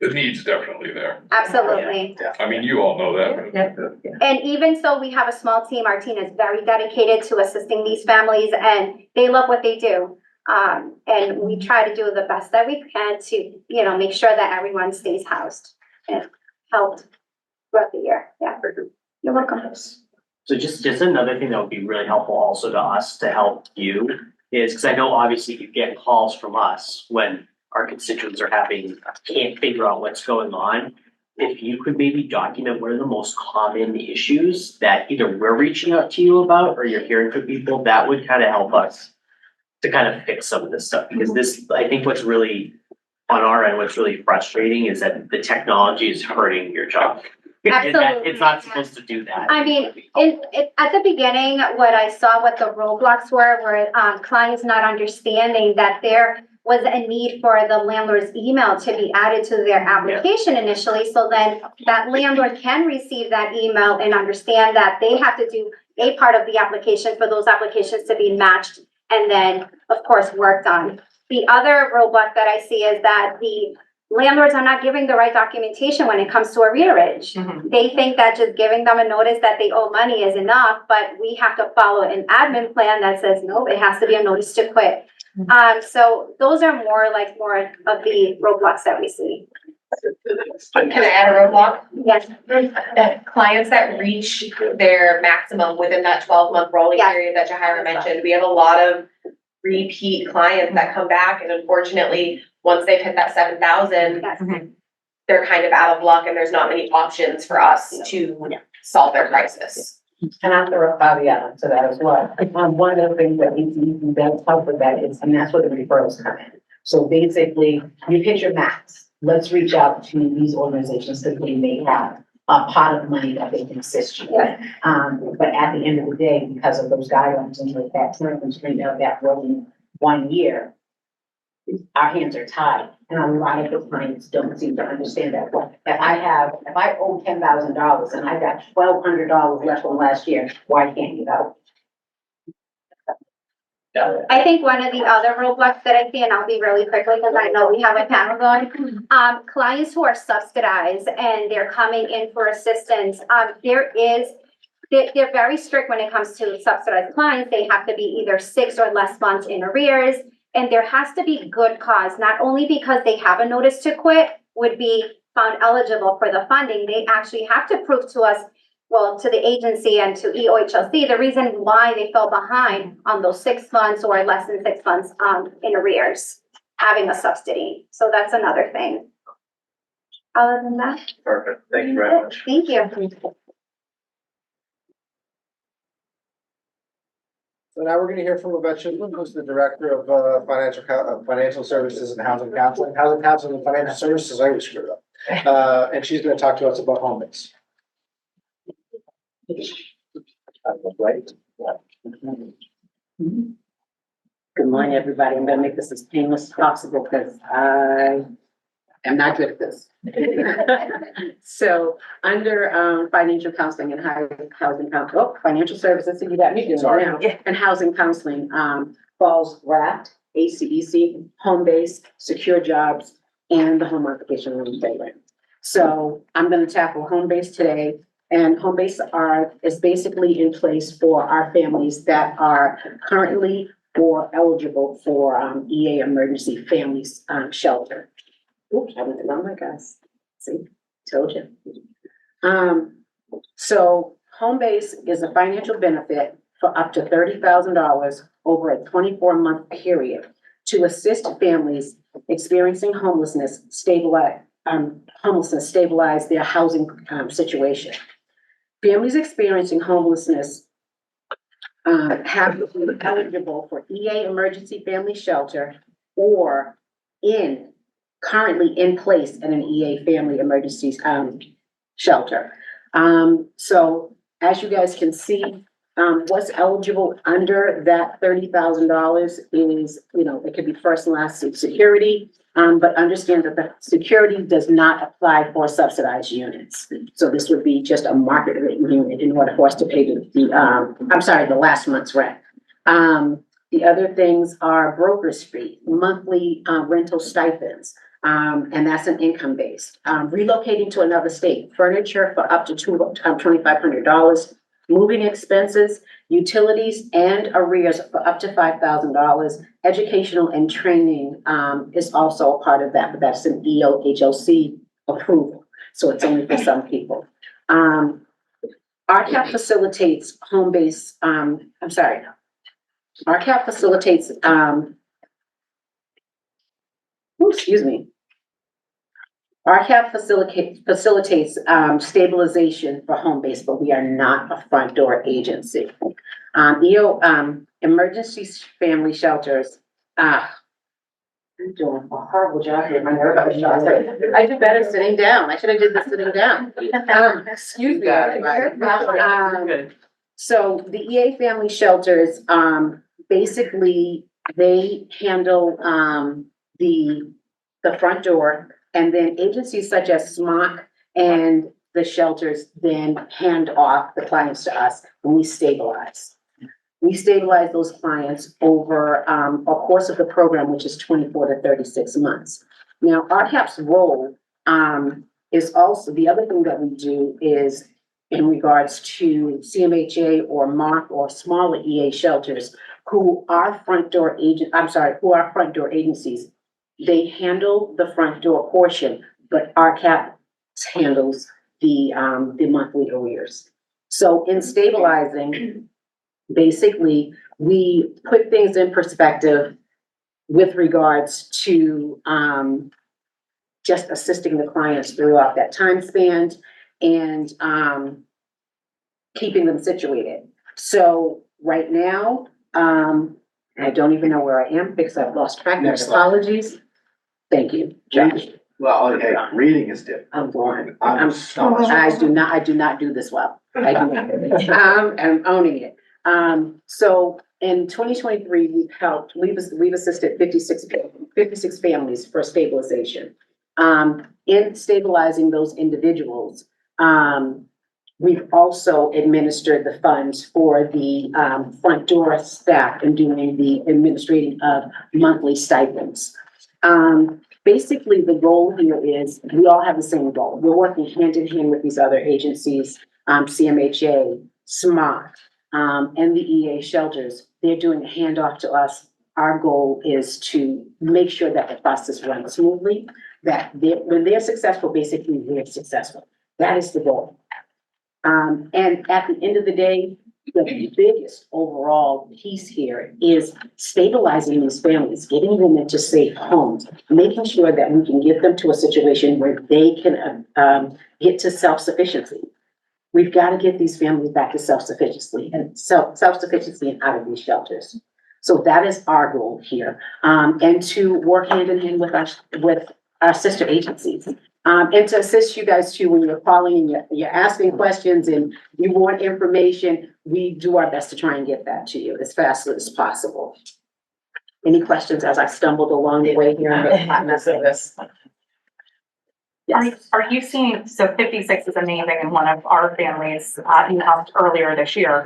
The need's definitely there. Absolutely. I mean, you all know that. And even so, we have a small team. Our team is very dedicated to assisting these families, and they love what they do. And we try to do the best that we can to, make sure that everyone stays housed and helped throughout the year. Yeah. You're welcome. So just another thing that would be really helpful also to us to help you is, because I know obviously you get calls from us when our constituents can't figure out what's going on. If you could maybe document what are the most common issues that either we're reaching out to you about or you're hearing from people, that would kind of help us to kind of fix some of this stuff. Because this, I think what's really on our end, what's really frustrating is that the technology is hurting your job. Absolutely. It's not supposed to do that. I mean, at the beginning, what the roadblocks were clients not understanding that there was a need for the landlord's email to be added to their application initially. So then that landlord can receive that email and understand that they have to do a part of the application for those applications to be matched and then, of course, worked on. The other roadblock that I see is that the landlords are not giving the right documentation when it comes to arrearage. Mm-hmm. They think that just giving them a notice that they owe money is enough, but we have to follow an admin plan that says, no, it has to be a notice to quit. So those are more of the roadblocks that we see. Can I add a roadblock? Yes. Clients that reach their maximum within that 12-month rolling Yes. period that Jahira mentioned, we have a lot of repeat clients that come back, and unfortunately, once they've hit that 7,000, Yes. they're kind of out of luck, and there's not many options for us to solve their crisis. And I'll throw a caveat to that as well. One of the things that ECE does help with that is, and that's where the referrals come in. So basically, you hit your max. Let's reach out to these organizations because they may have a pot of money that they can assist you with. But at the end of the day, because of those guidelines and like that term constraint of that rolling 1 year, our hands are tied. And a lot of the clients don't seem to understand that. Well, if I owe $10,000 and I got $1,200 left from last year, why can't you go? I think one of the other roadblocks that I see, and I'll be really quickly because I know we have a panel going, clients who are subsidized and they're coming in for assistance, they're very strict when it comes to subsidized clients. They have to be either 6 or less months in arrears. And there has to be good cause, not only because they have a notice to quit, would be found eligible for the funding. They actually have to prove to us, well, to the agency and to EOHLC, the reason why they fell behind on those 6 months or less than 6 months in arrears, having a subsidy. So that's another thing. Other than that, Perfect. Thank you very much. thank you. So now we're gonna hear from Yvette Shipman, who's the Director of Financial Services and Housing Counseling. Housing Counseling and Financial Services, I always screw it up. And she's gonna talk to us about home base. Right? Good morning, everybody. I'm gonna make this as painless as possible because I am not good at this. So, under financial counseling and housing counseling, financial services, so you got me doing it now. And housing counseling falls RAPT, ACEC, home base, secure jobs, and the home occupation loan program. So I'm gonna tackle home base today. And home base is basically in place for our families that are currently or eligible for EA emergency families shelter. Oops, I went the wrong way, guys. See, told you. So home base is a financial benefit for up to $30,000 over a 24-month period to assist families experiencing homelessness stabilize their housing situation. Families experiencing homelessness have to be eligible for EA emergency family shelter or currently in place in an EA family emergency shelter. So as you guys can see, what's eligible under that $30,000 is, it could be first and last security, but understand that the security does not apply for subsidized units. So this would be just a market rate unit in order for us to pay the last month's rent. The other things are broker's fee, monthly rental stipends, and that's an income based. Relocating to another state, furniture for up to $2,500, moving expenses, utilities and arrears for up to $5,000. Educational and training is also a part of that, but that's an EOHLC approval. So it's only for some people. RCAP facilitates home-based, RCAP facilitates, RCAP facilitates stabilization for home base, but we are not a front door agency. Emergency family shelters, I'm doing a horrible job here. My nerves are I did better sitting down. I should have did this sitting down. Excuse me. So the EA family shelters, basically they handle the front door, and then agencies such as SMOC and the shelters then hand off the clients to us when we stabilize. We stabilize those clients over a course of the program, which is 24 to 36 months. Now, RCAP's role is also, the other thing that we do is in regards to CMHA or MARC or smaller EA shelters who are front door agencies. They handle the front door portion, but RCAP handles the monthly arrears. So in stabilizing, basically, we put things in perspective with regards to just assisting the clients throughout that time span and keeping them situated. So right now, I don't even know where I am because I've lost track. Apologies. Thank you, Josh. Well, hey, reading is different. I'm boring. I'm I do not do this well. I do not. I'm owning it. So in 2023, we've assisted 56 families for stabilization. In stabilizing those individuals, we've also administered the funds for the front door staff and doing the administrating of monthly stipends. Basically, the goal here is we all have the same goal. We're working hand in hand with these other agencies, CMHA, SMOC, and the EA shelters. They're doing a handoff to us our goal is to make sure that the process runs smoothly, that when they're successful, basically we're successful. That is the goal. And at the end of the day, the biggest overall piece here is stabilizing these families, getting them into safe homes, making sure that we can get them to a situation where they can get to self-sufficiency. We've got to get these families back to self-sufficiency and self-sufficiency and out of these shelters. So that is our goal here, and to work hand in hand with our sister agencies. And to assist you guys too, when you're calling and you're asking questions and you want information, we do our best to try and get that to you as fast as possible. Any questions as I stumbled along the way here in the hotness of this? Yes. Are you seeing, so 56 is amazing and one of our families, you helped earlier this year.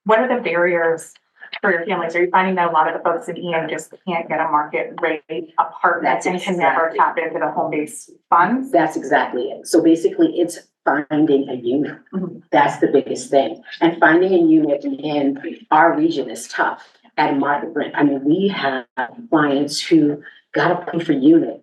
What are the barriers for your families? Are you finding that a lot of the folks in EA just can't get a market rate apartment and can never tap into the home-based funds? That's exactly it. So basically it's finding a unit. That's the biggest thing. And finding a unit in our region is tough at a market rent. I mean, we have clients who got to pay for unit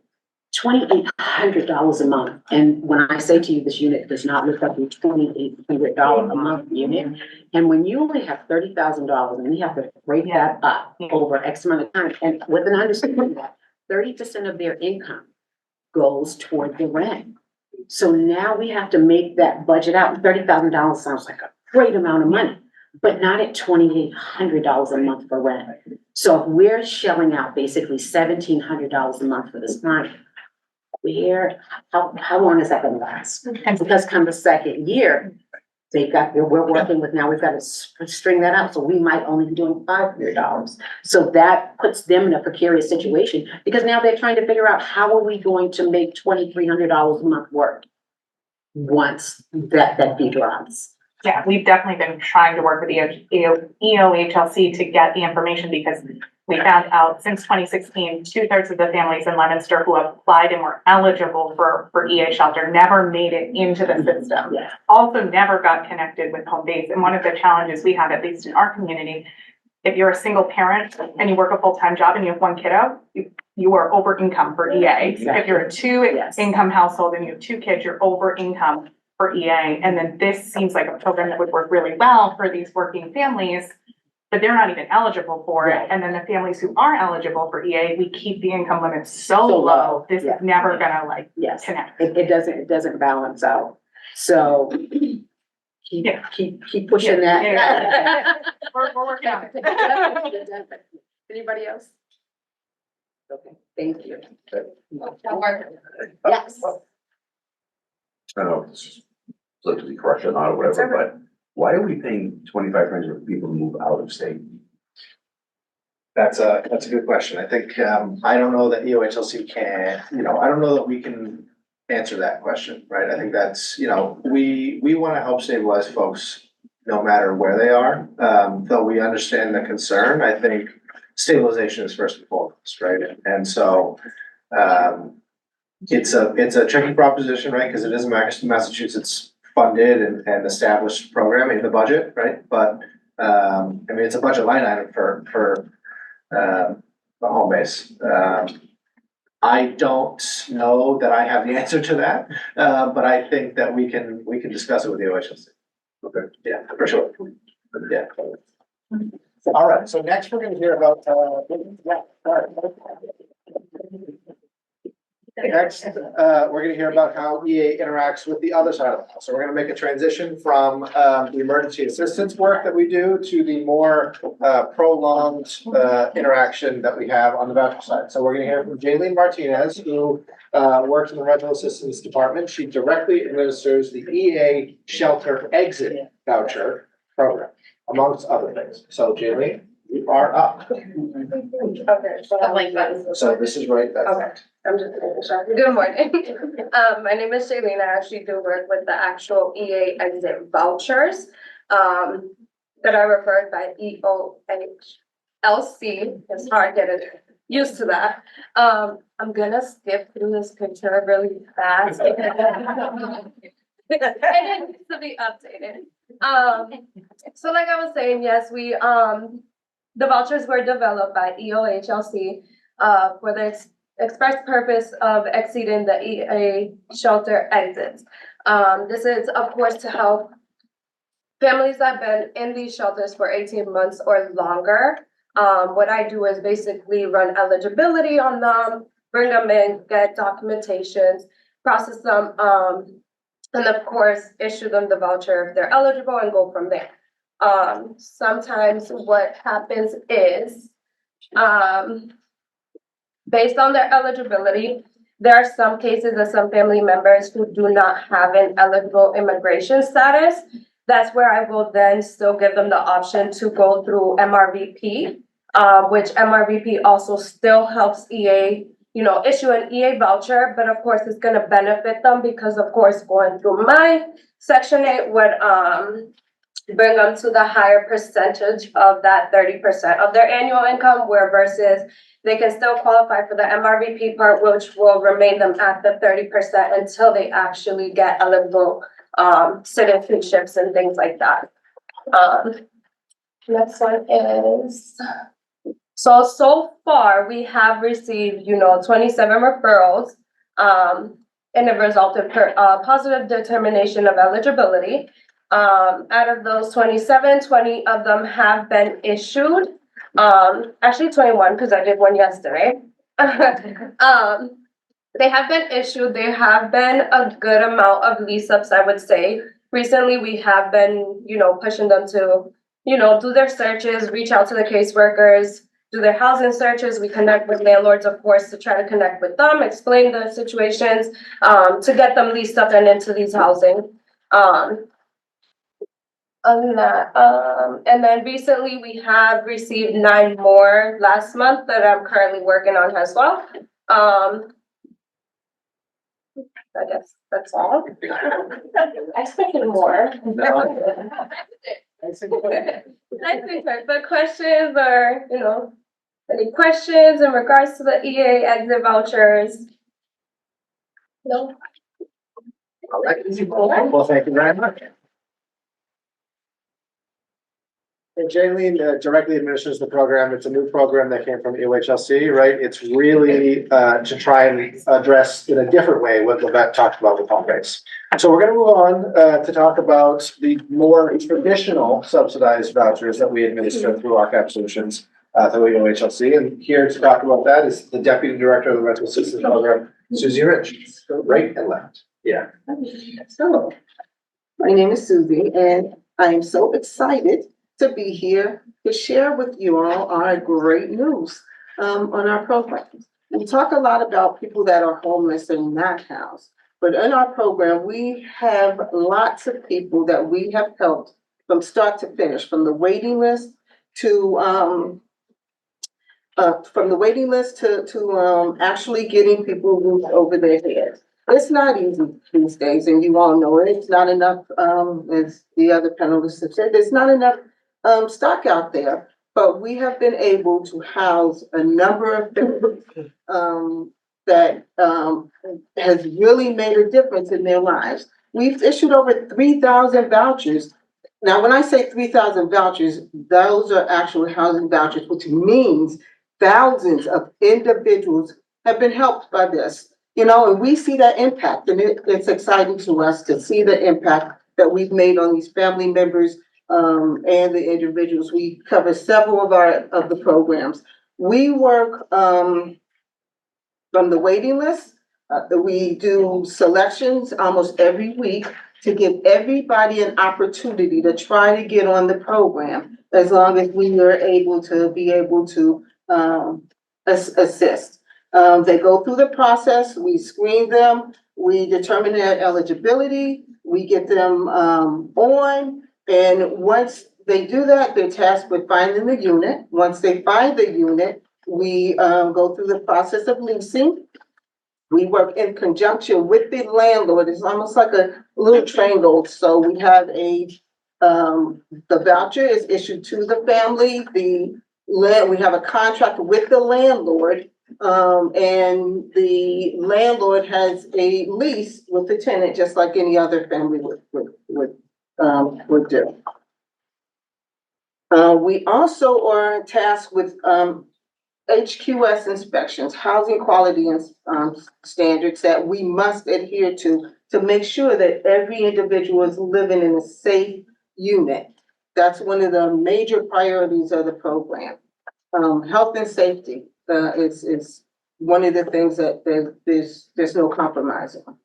$2,800 a month. And when I say to you, this unit does not look like a $2,800 a month unit. And when you only have $30,000 and you have to break that up over X amount of time, and with an understanding that 30% of their income goes toward the rent. So now we have to make that budget out. $30,000 sounds like a great amount of money, but not at $2,800 a month for rent. So if we're shelling out basically $1,700 a month for this client, how long is that gonna last? And because come the second year, we're working with, now we've got to string that out, so we might only be doing $500. So that puts them in a precarious situation, because now they're trying to figure out how are we going to make $2,300 a month work once that fee drops. Yeah, we've definitely been trying to work with EOHLC to get the information, because we found out since 2016, 2/3 of the families in Leominster who applied and were eligible for EA shelter never made it into the system. Yeah. Also never got connected with home base. And one of the challenges we have, at least in our community, if you're a single parent and you work a full-time job and you have one kiddo, you are over income for EA. Exactly. If you're a two Yes. income household and you have two kids, you're over income for EA. And then this seems like a program that would work really well for these working families, but they're not even eligible for it. Right. And then the families who are eligible for EA, we keep the income limits so So low. low. This Yeah. is never gonna like Yes, connect. it doesn't balance out. So keep pushing Yeah, that. We're working on it. Anybody else? Okay, thank you. Yes. I don't know if this is politically correct or not or whatever, but why are we paying $2,500 for people to move out of state? That's a good question. I think, I don't know that EOHLC can, I don't know that we can answer that question, right? I think that's, we want to help stabilize folks no matter where they are. Though we understand the concern, I think stabilization is first and foremost, right? And so, it's a tricky proposition, right? Because it is a Massachusetts funded and established program in the budget, right? But, it's a budget line item for the home base. I don't know that I have the answer to that, but I think that we can discuss it with the OHLC. Okay. Yeah, for sure. Yeah. All right, so next we're gonna hear about, Next, we're gonna hear about how EA interacts with the other side of the house. So we're gonna make a transition from the emergency assistance work that we do to the more prolonged interaction that we have on the voucher side. So we're gonna hear from Jaylene Martinez, who works in the rental assistance department. She directly administers the EA shelter exit voucher program, amongst other things. So Jaylene, you are up. Okay, so I'm like that. So this is right. That's Okay. I'm just making sure. Good morning. My name is Shailene. I actually do work with the actual EA exit vouchers that are referred by EOHLC. It's hard getting used to that. I'm gonna skip through this picture really fast. And it needs to be updated. So like I was saying, yes, we The vouchers were developed by EOHLC for the express purpose of exceeding the EA shelter exits. This is, of course, to help families that have been in these shelters for 18 months or longer. What I do is basically run eligibility on them, bring them in, get documentations, process them, and of course, issue them the voucher if they're eligible and go from there. Sometimes what happens is, based on their eligibility, there are some cases of some family members who do not have an eligible immigration status. That's where I will then still give them the option to go through MRVP, which MRVP also still helps EA, issue an EA voucher, but of course it's gonna benefit them because of course going through my Section 8 would bring them to the higher percentage of that 30% of their annual income, where versus they can still qualify for the MRVP part, which will remain them at the 30% until they actually get eligible citizenships and things like that. Next one is, so far we have received, 27 referrals, and it resulted in positive determination of eligibility. Out of those 27, 20 of them have been issued. Actually 21, because I did one yesterday. They have been issued. There have been a good amount of lease-ups, I would say. Recently, we have been, pushing them to, do their searches, reach out to the caseworkers, do their housing searches. We connect with landlords, of course, to try to connect with them, explain the situations, to get them leased up and into these housing. Other than that, and then recently we have received 9 more last month that I'm currently working on as well. I guess that's all. I expected more. I think the questions are, any questions in regards to the EA exit vouchers? No. All right. Well, thank you very much. And Jaylene directly administers the program. It's a new program that came from EOHLC, right? It's really to try and address in a different way what Levette talked about with home base. So we're going to move on to talk about the more traditional subsidized vouchers that we administer through RCAP Solutions through EOHLC. And here to talk about that is the Deputy Director of the Rental Assistance Program, Susie Rich. Right and left. Yeah. Hello, my name is Susie, and I am so excited to be here to share with you all our great news on our program. We talk a lot about people that are homeless and not housed, but in our program, we have lots of people that we have helped from start to finish, from the waiting list to actually getting people roofs over their heads. It's not easy these days, and you all know it. It's not enough, as the other panelists have said, there's not enough stock out there, but we have been able to house a number of families that has really made a difference in their lives. We've issued over 3,000 vouchers. Now, when I say 3,000 vouchers, those are actual housing vouchers, which means thousands of individuals have been helped by this. And we see that impact, and it's exciting to us to see the impact that we've made on these family members and the individuals. We cover several of the programs. We work from the waiting list. We do selections almost every week to give everybody an opportunity to try to get on the program, as long as we are able to assist. They go through the process, we screen them, we determine their eligibility, we get them on, and once they do that, they're tasked with finding the unit. Once they find the unit, we go through the process of leasing. We work in conjunction with the landlord. It's almost like a little triangle. So we have the voucher is issued to the family. We have a contract with the landlord. And the landlord has a lease with the tenant, just like any other family would do. We also are tasked with, HQS inspections, housing quality and, standards that we must adhere to make sure that every individual is living in a safe unit. That's one of the major priorities of the program. Health and safety, is one of the things that there's no compromise on.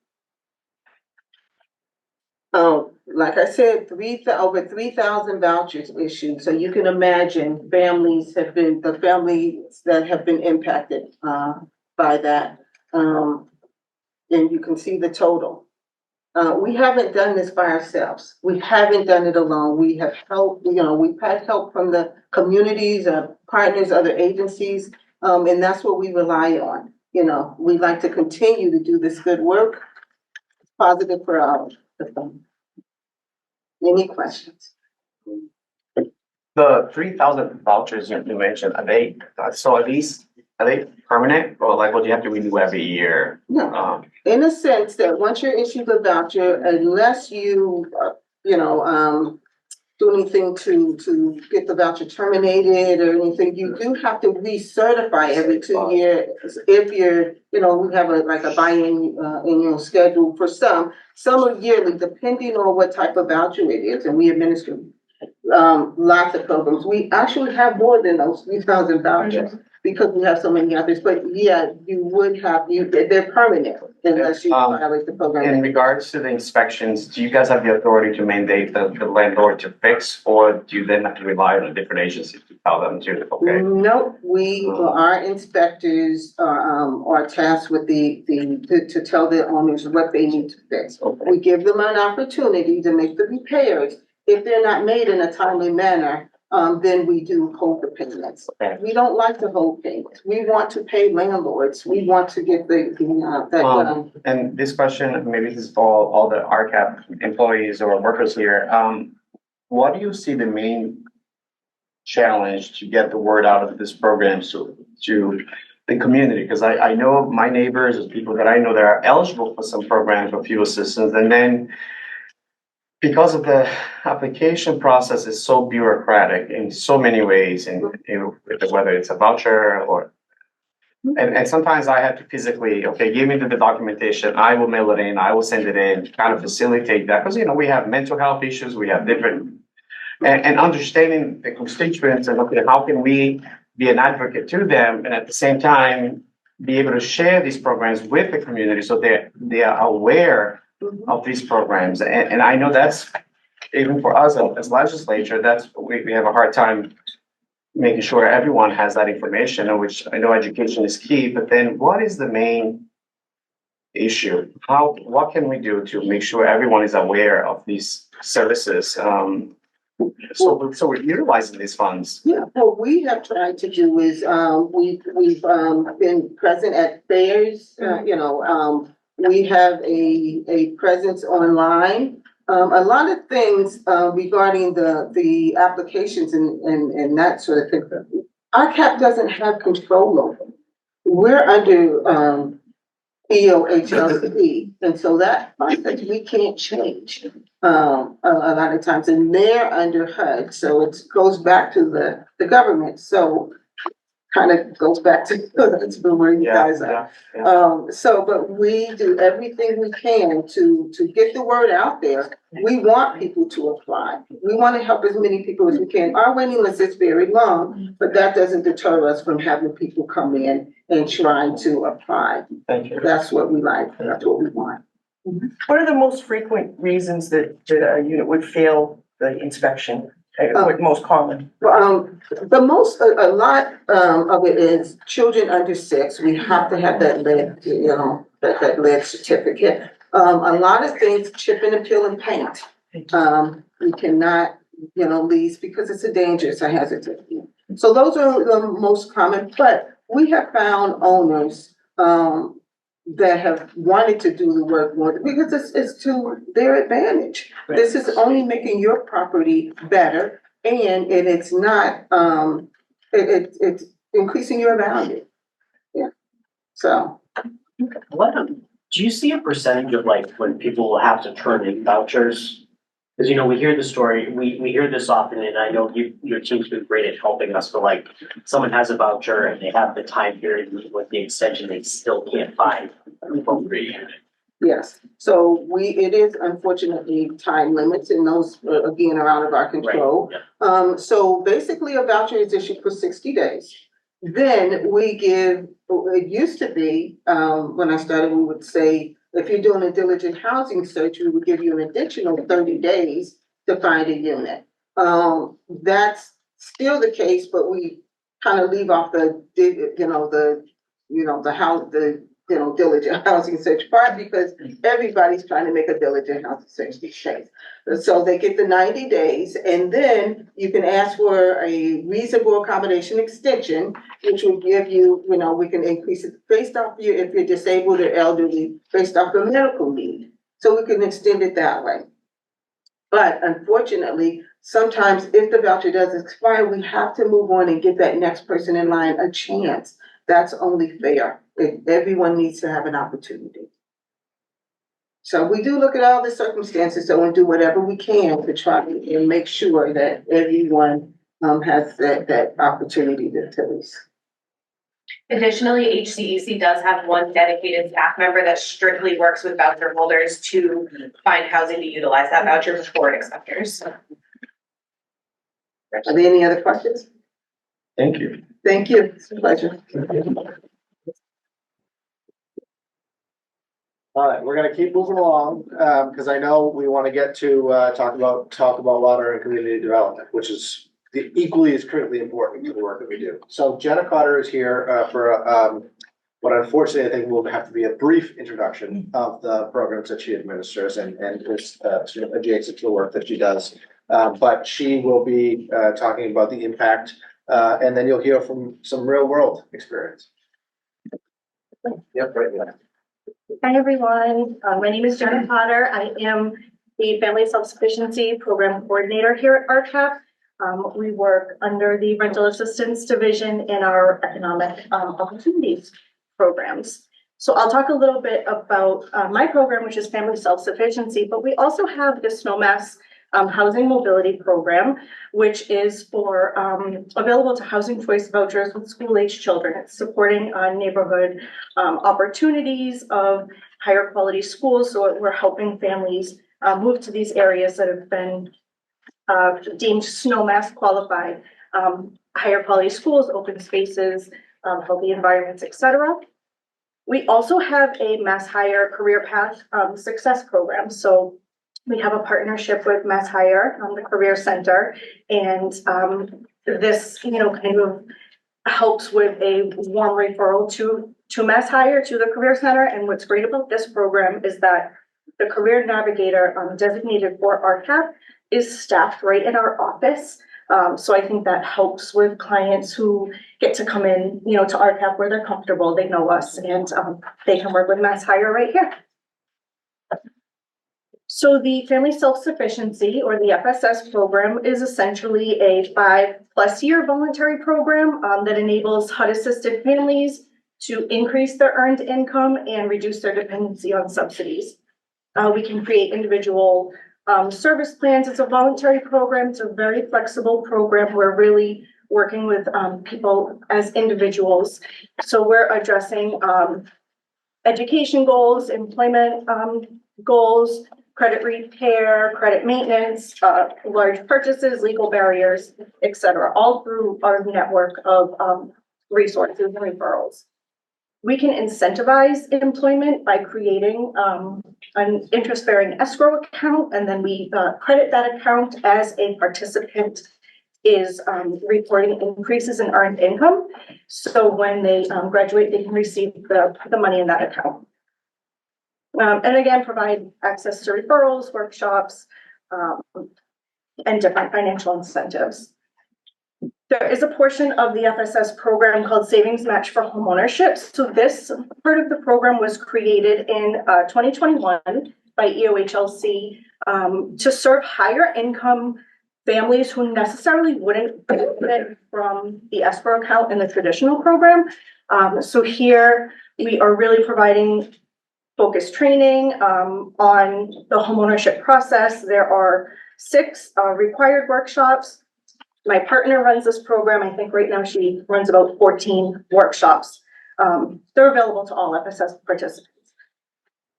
Like I said, over 3,000 vouchers issued, so you can imagine the families that have been impacted, by that. And you can see the total. We haven't done this by ourselves. We haven't done it alone. We have help, we've had help from the communities, partners, other agencies, and that's what we rely on. We'd like to continue to do this good work. It's positive for all of them. Any questions? The 3,000 vouchers you mentioned, are they permanent or like what do you have to renew every year? No, in a sense that once you're issued a voucher, unless you, do anything to get the voucher terminated or anything, you do have to recertify every 2 years. If you're, we have a biannual schedule for some are yearly, depending on what type of voucher it is, and we administer lots of programs. We actually have more than those 3,000 vouchers because we have so many others. But yeah, you would have, they're permanent unless you violate the program. In regards to the inspections, do you guys have the authority to mandate the landlord to fix, or do you then have to rely on a different agency to tell them to, okay? No, our inspectors are tasked with to tell the owners what they need to fix. Okay. We give them an opportunity to make the repairs. If they're not made in a timely manner, then we do hold the payments. Okay. We don't like to hold payments. We want to pay landlords. We want to get that done. And this question, maybe this is for all the RCAP employees or workers here. What do you see the main challenge to get the word out of this program to the community? Because I know my neighbors and people that I know that are eligible for some programs for fuel assistance, and then because of the application process is so bureaucratic in so many ways, and whether it's a voucher or, and sometimes I have to physically, give me the documentation, I will mail it in, I will send it in, kind of facilitate that, because we have mental health issues, we have different, and understanding the constituents and how can we be an advocate to them, and at the same time be able to share these programs with the community so they are aware of these programs. And I know that's, even for us as legislature, we have a hard time making sure everyone has that information, which I know education is key, but then what is the main issue? What can we do to make sure everyone is aware of these services? So we're utilizing these funds. Yeah, what we have tried to do is, we've been present at fairs, we have a presence online. A lot of things regarding the applications and that sort of thing. RCAP doesn't have control over. We're under EOHLC, and so that process we can't change a lot of times, and they're under HUD, so it goes back to the government. So kind of goes back to that's where you guys are. But we do everything we can to get the word out there. We want people to apply. We want to help as many people as we can. Our waiting list is very long, but that doesn't deter us from having people come in and try to apply. Thank you. That's what we like. That's what we want. What are the most frequent reasons that a unit would fail the inspection? Most common? A lot of it is children under 6. We have to have that lead, that lead certificate. A lot of things, chipping and peeling paint. We cannot, lease because it's a dangerous, a hazard. So those are the most common, but we have found owners, that have wanted to do the work more because it's to their advantage. Right. This is only making your property better, and it's not it's increasing your value. Yeah. So do you see a percentage of when people have to turn in vouchers? Cause you know, we hear the story, we hear this often, and I know your team's been great at helping us, but like, someone has a voucher and they have the time period with the extension, they still can't find an appropriate unit. Yes, so it is unfortunately time limits and those, again, are out of our control. Right, So basically a voucher is issued for 60 days. Then we give, it used to be, when I started, we would say, if you're doing a diligent housing search, we would give you an additional 30 days to find a unit. That's still the case, but we kind of leave off the diligent housing search part because everybody's trying to make a diligent housing search these days. So they get the 90 days and then you can ask for a reasonable accommodation extension, which will give you, we can increase it based off you if you're disabled or elderly, based off your medical need. So we can extend it that way. But unfortunately, sometimes if the voucher does expire, we have to move on and give that next person in line a chance. That's only fair. Everyone needs to have an opportunity. So we do look at all the circumstances, so and do whatever we can to try and make sure that everyone has that opportunity to lease. Additionally, HCEC does have one dedicated staff member that strictly works with voucher holders to find housing to utilize that voucher before it expires. Are there any other questions? Thank you. Thank you. It's a pleasure. All right, we're gonna keep moving along, because I know we want to get to, talk about water and community development, which is equally as critically important to the work that we do. So Jenna Cotter is here, for, what unfortunately I think will have to be a brief introduction of the programs that she administers and is, sort of adjacent to the work that she does. But she will be, talking about the impact, and then you'll hear from some real world experience. Yep, right there. Hi, everyone. My name is Jenna Potter. I am the Family Self-Sufficiency Program Coordinator here at RCAP. We work under the Rental Assistance Division in our Economic Opportunities programs. So I'll talk a little bit about my program, which is Family Self-Sufficiency, but we also have the Snowmass Housing Mobility Program, which is for available to housing choice vouchers with school-age children. It's supporting neighborhood opportunities of higher quality schools. So we're helping families move to these areas that have been deemed Snowmass qualified, higher quality schools, open spaces, healthy environments, etc. We also have a Mass Hire Career Path Success Program. So we have a partnership with Mass Hire, the Career Center, and this, kind of helps with a warm referral to Mass Hire, to the Career Center. And what's great about this program is that the Career Navigator designated for RCAP is staffed right in our office. So I think that helps with clients who get to come in, to RCAP where they're comfortable, they know us, and they can work with Mass Hire right here. So the Family Self-Sufficiency, or the FSS program, is essentially a 5+ year voluntary program that enables HUD-assisted families to increase their earned income and reduce their dependency on subsidies. We can create individual service plans. It's a voluntary program. It's a very flexible program. We're really working with people as individuals. So we're addressing education goals, employment goals, credit repair, credit maintenance, large purchases, legal barriers, etc., all through our network of resources and referrals. We can incentivize employment by creating an interest-bearing escrow account, and then we credit that account as a participant is reporting increases in earned income. So when they graduate, they can receive the money in that account. And again, provide access to referrals, workshops, and different financial incentives. There is a portion of the FSS program called Savings Match for Homeownership. So this part of the program was created in 2021 by EOHLC to serve higher income families who necessarily wouldn't benefit from the escrow account in the traditional program. So here we are really providing focused training on the homeownership process. There are 6 required workshops. My partner runs this program. I think right now she runs about 14 workshops. They're available to all FSS participants.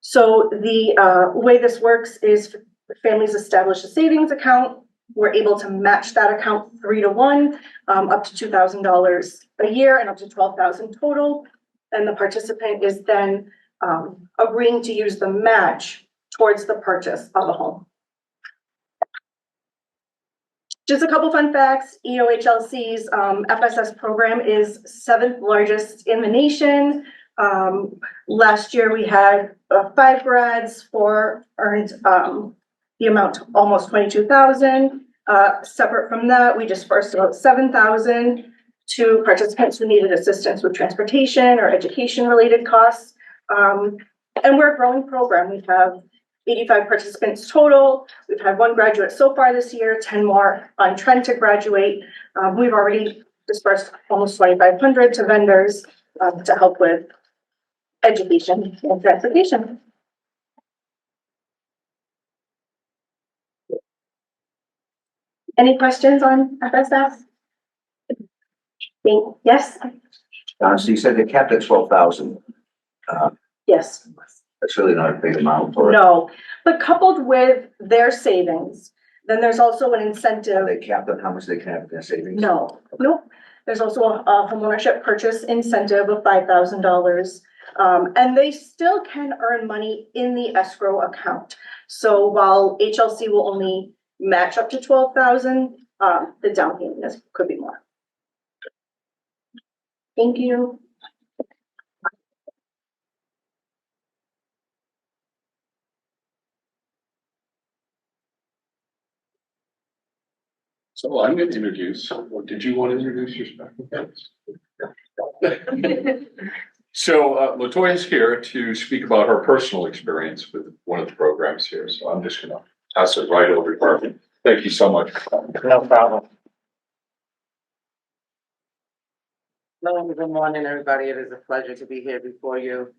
So the way this works is families establish a savings account. We're able to match that account 3 to 1, up to $2,000 a year and up to $12,000 total. And the participant is then agreeing to use the match towards the purchase of a home. Just a couple fun facts, EOHLC's FSS program is 7th largest in the nation. Last year we had 5 grads, 4 earned the amount almost 22,000. Separate from that, we dispersed about 7,000 to participants who needed assistance with transportation or education related costs. And we're a growing program. We have 85 participants total. We've had 1 graduate so far this year, 10 more on trend to graduate. We've already dispersed almost 2,500 to vendors to help with education and transportation. Any questions on FSS? Yes? So you said they capped at 12,000. Yes. That's really not a big amount for. No, but coupled with their savings, then there's also an Are incentive. they capped on how much they can have in their savings? No, nope. There's also a homeownership purchase incentive of $5,000. And they still can earn money in the escrow account. So while HLC will only match up to 12,000, the down payment could be more. Thank you. So I'm going to introduce, or did you want to introduce yourself? So Latoya's here to speak about her personal experience with one of the programs here. So I'm just going to pass it right over to her. Thank you so much. No problem. Hello, good morning, everybody. It is a pleasure to be here before you.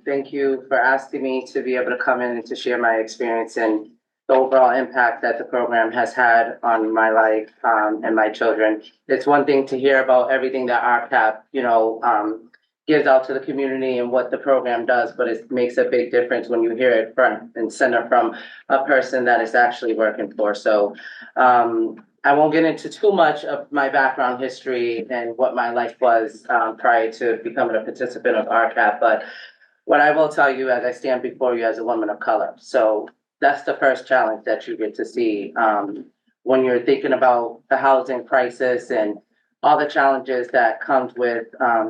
Thank you for asking me to be able to come in and to share my experience and the overall impact that the program has had on my life and my children. It's one thing to hear about everything that RCAP, gives out to the community and what the program does, but it makes a big difference when you hear it front and center from a person that is actually working for. So I won't get into too much of my background history and what my life was prior to becoming a participant of RCAP, but what I will tell you as I stand before you as a woman of color. So that's the first challenge that you get to see when you're thinking about the housing crisis and all the challenges that comes with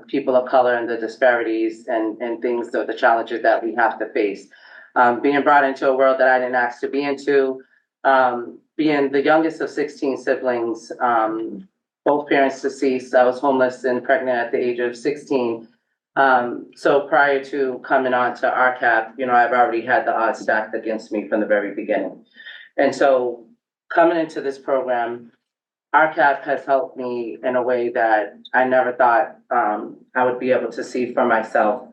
people of color and the disparities and things, so the challenges that we have to face. Being brought into a world that I didn't ask to be into, being the youngest of 16 siblings, both parents deceased. I was homeless and pregnant at the age of 16. So prior to coming on to RCAP, I've already had the odds stacked against me from the very beginning. And so coming into this program, RCAP has helped me in a way that I never thought I would be able to see for myself.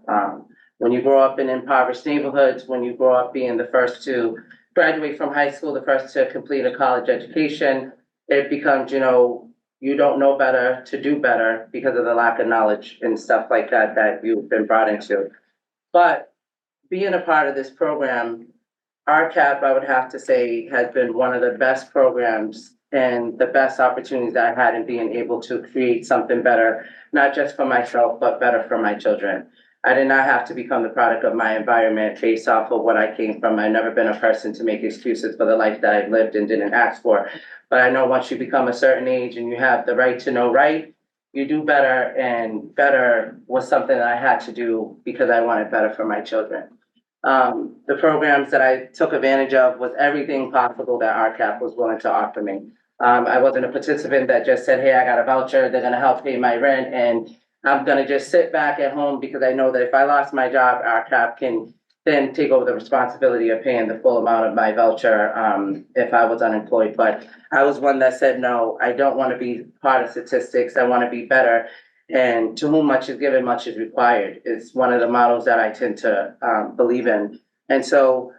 When you grow up in impoverished neighborhoods, when you grow up being the first to graduate from high school, the first to complete a college education, it becomes, you don't know better to do better because of the lack of knowledge and stuff like that that you've been brought into. But being a part of this program, RCAP, I would have to say, has been one of the best programs and the best opportunities that I had in being able to create something better, not just for myself, but better for my children. I did not have to become the product of my environment based off of what I came from. I've never been a person to make excuses for the life that I've lived and didn't ask for. But I know once you become a certain age and you have the right to know right, you do better, and better was something that I had to do because I wanted better for my children. The programs that I took advantage of was everything possible that RCAP was willing to offer me. I wasn't a participant that just said, hey, I got a voucher, they're gonna help pay my rent, and I'm gonna just sit back at home because I know that if I lost my job, RCAP can then take over the responsibility of paying the full amount of my voucher if I was unemployed. But I was one that said, no, I don't wanna be part of statistics, I wanna be better. And to whom much is given, much is required. It's one of the models that I tend to believe in. And so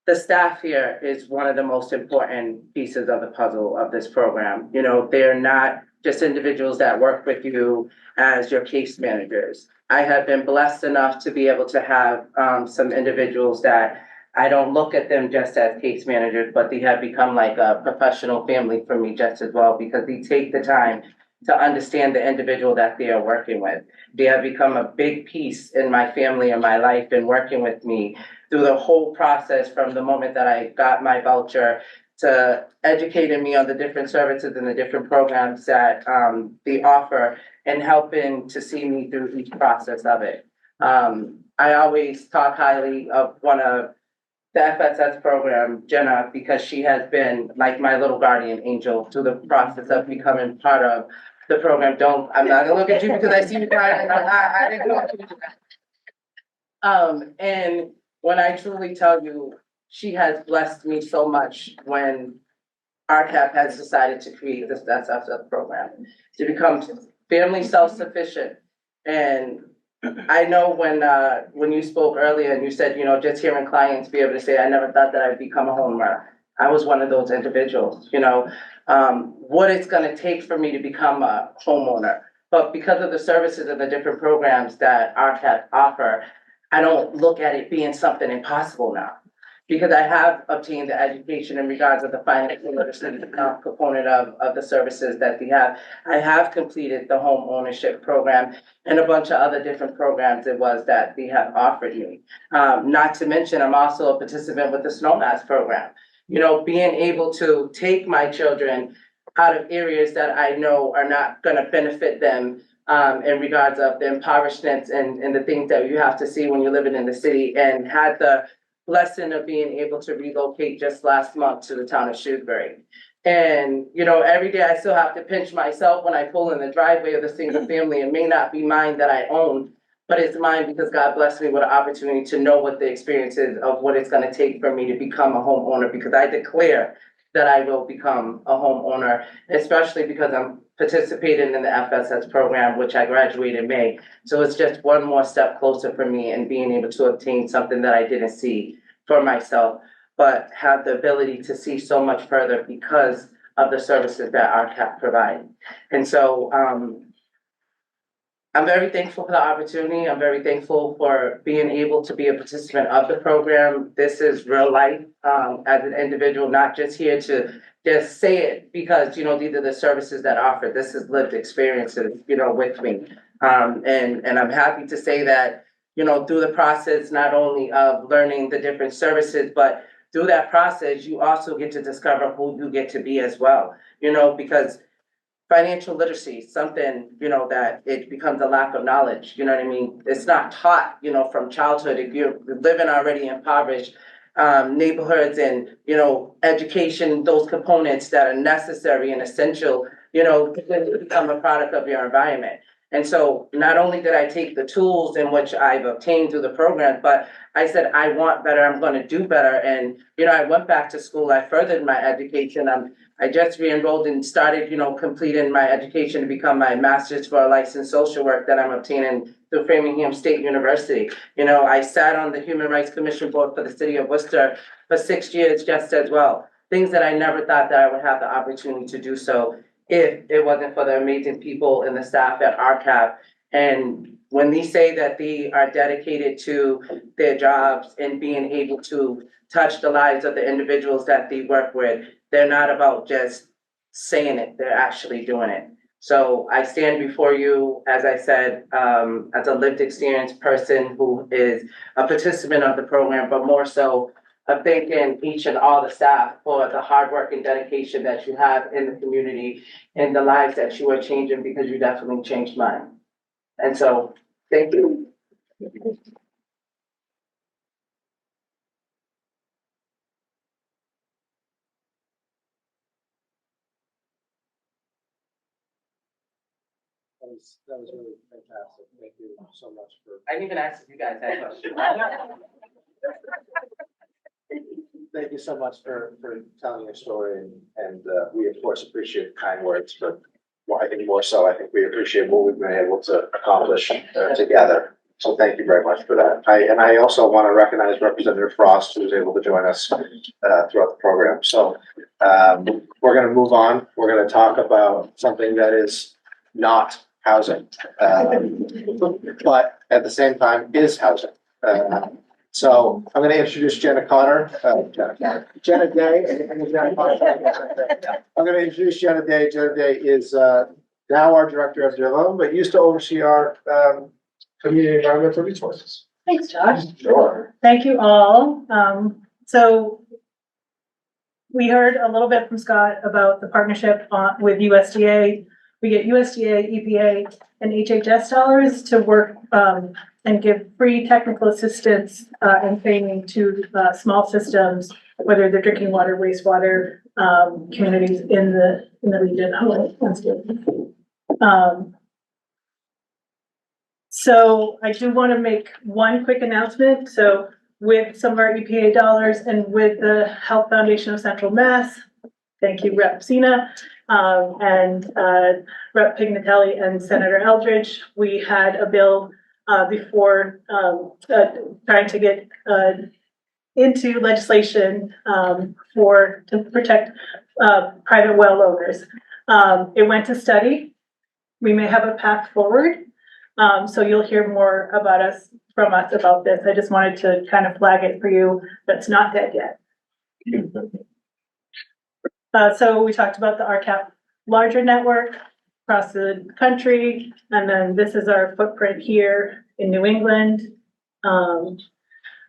the staff here is one of the most important pieces of the puzzle of this program. You know, they're not just individuals that work with you as your case managers. I have been blessed enough to be able to have some individuals that I don't look at them just as case managers, but they have become like a professional family for me just as well, because they take the time to understand the individual that they are working with. They have become a big piece in my family and my life and working with me through the whole process from the moment that I got my voucher to educating me on the different services and the different programs that they offer and helping to see me through each process of it. I always talk highly of one of the FSS program, Jenna, because she has been like my little guardian angel through the process of becoming part of the program. I'm not gonna look at you because I see you crying. I didn't want you to do that. And when I truly tell you, she has blessed me so much when RCAP has decided to create this FSS program to become family self-sufficient. And I know when you spoke earlier and you said, you know, just hearing clients be able to say, I never thought that I'd become a homeowner. I was one of those individuals, you know, what it's gonna take for me to become a homeowner. But because of the services and the different programs that RCAP offer, I don't look at it being something impossible now. Because I have obtained the education in regards of the financial literacy component of the services that they have. I have completed the home ownership program and a bunch of other different programs it was that they have offered me. Not to mention, I'm also a participant with the Snowmass program. You know, being able to take my children out of areas that I know are not gonna benefit them in regards of the impoverishments and the things that you have to see when you're living in the city, and had the blessing of being able to relocate just last month to the town of Shrewsbury. And, you know, every day I still have to pinch myself when I pull in the driveway of the single family. It may not be mine that I own, but it's mine because God blessed me with an opportunity to know what the experience is of what it's gonna take for me to become a homeowner, because I declare that I will become a homeowner, especially because I'm participating in the FSS program, which I graduated in May. So it's just one more step closer for me in being able to obtain something that I didn't see for myself, but have the ability to see so much further because of the services that RCAP provide. And so, I'm very thankful for the opportunity. I'm very thankful for being able to be a participant of the program. This is real life, as an individual, not just here to just say it because, you know, these are the services that offer. This is lived experiences, you know, with me. And I'm happy to say that, you know, through the process, not only of learning the different services, but through that process, you also get to discover who you get to be as well, you know, because financial literacy, something, you know, that it becomes a lack of knowledge, you know what I mean? It's not taught, you know, from childhood. If you're living already impoverished neighborhoods and, you know, education, those components that are necessary and essential, you know, to become a product of your environment. And so not only did I take the tools in which I've obtained through the program, but I said, I want better, I'm gonna do better. And, you know, I went back to school, I furthered my education. I just re-enrolled and started, you know, completing my education to become my master's for licensed social work that I'm obtaining through Framingham State University. You know, I sat on the Human Rights Commission Board for the city of Worcester for 6 years just as well. Things that I never thought that I would have the opportunity to do so if it wasn't for the amazing people and the staff at RCAP. And when they say that they are dedicated to their jobs and being able to touch the lives of the individuals that they work with, they're not about just saying it, they're actually doing it. So I stand before you, as I said, as a lived experience person who is a participant of the program, but more so of thanking each and all the staff for the hard work and dedication that you have in the community and the lives that you are changing, because you definitely changed mine. And so, thank you. That was really fantastic. Thank you so much for. I didn't even ask if you guys had questions. Thank you so much for telling your story, and we of course appreciate kind words, but I think more so, I think we appreciate what we've been able to accomplish together. So thank you very much for that. I also want to recognize Representative Frost, who was able to join us throughout the program. So we're going to move on. We're going to talk about something that is not housing, but at the same time is housing. So I'm going to introduce Jenna Connor, Jenna Day. I'm going to introduce Jenna Day. Jenna Day is now our Director of Development, but used to oversee our community environmental resources. Thanks, Josh. Sure. Thank you all. So we heard a little bit from Scott about the partnership with USDA. We get USDA, EPA, and HHS dollars to work and give free technical assistance and training to small systems, whether they're drinking water, wastewater communities in the region. Oh, that's good. So I do want to make one quick announcement. So with some of our EPA dollars and with the Health Foundation of Central Mass, thank you, Rep. Sina, and Rep. Pignatelli and Senator Eldridge, we had a bill before trying to get into legislation to protect private well owners. It went to study. We may have a path forward. So you'll hear more from us about this. I just wanted to kind of flag it for you. That's not dead yet. So we talked about the RCAP larger network across the country, and then this is our footprint here in New England.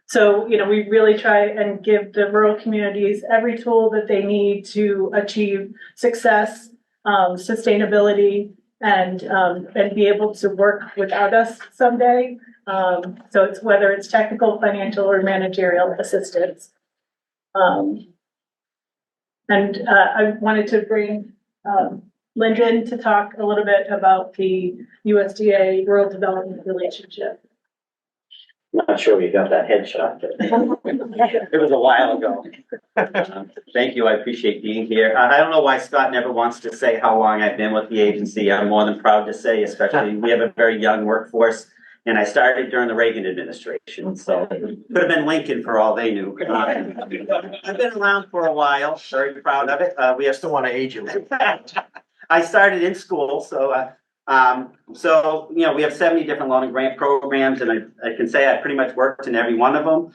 So, we really try and give the rural communities every tool that they need to achieve success, sustainability, and be able to work without us someday. So it's whether it's technical, financial, or managerial assistance. I wanted to bring Lyndon to talk a little bit about the USDA rural development relationship. Not sure we got that headshot. It was a while ago. Thank you. I appreciate being here. I don't know why Scott never wants to say how long I've been with the agency. I'm more than proud to say, especially we have a very young workforce, and I started during the Reagan administration. So it could have been Lincoln for all they knew. I've been around for a while. Very proud of it. We have Still want to age you. I started in school, so we have 70 different loan and grant programs, and I can say I pretty much worked in every one of them.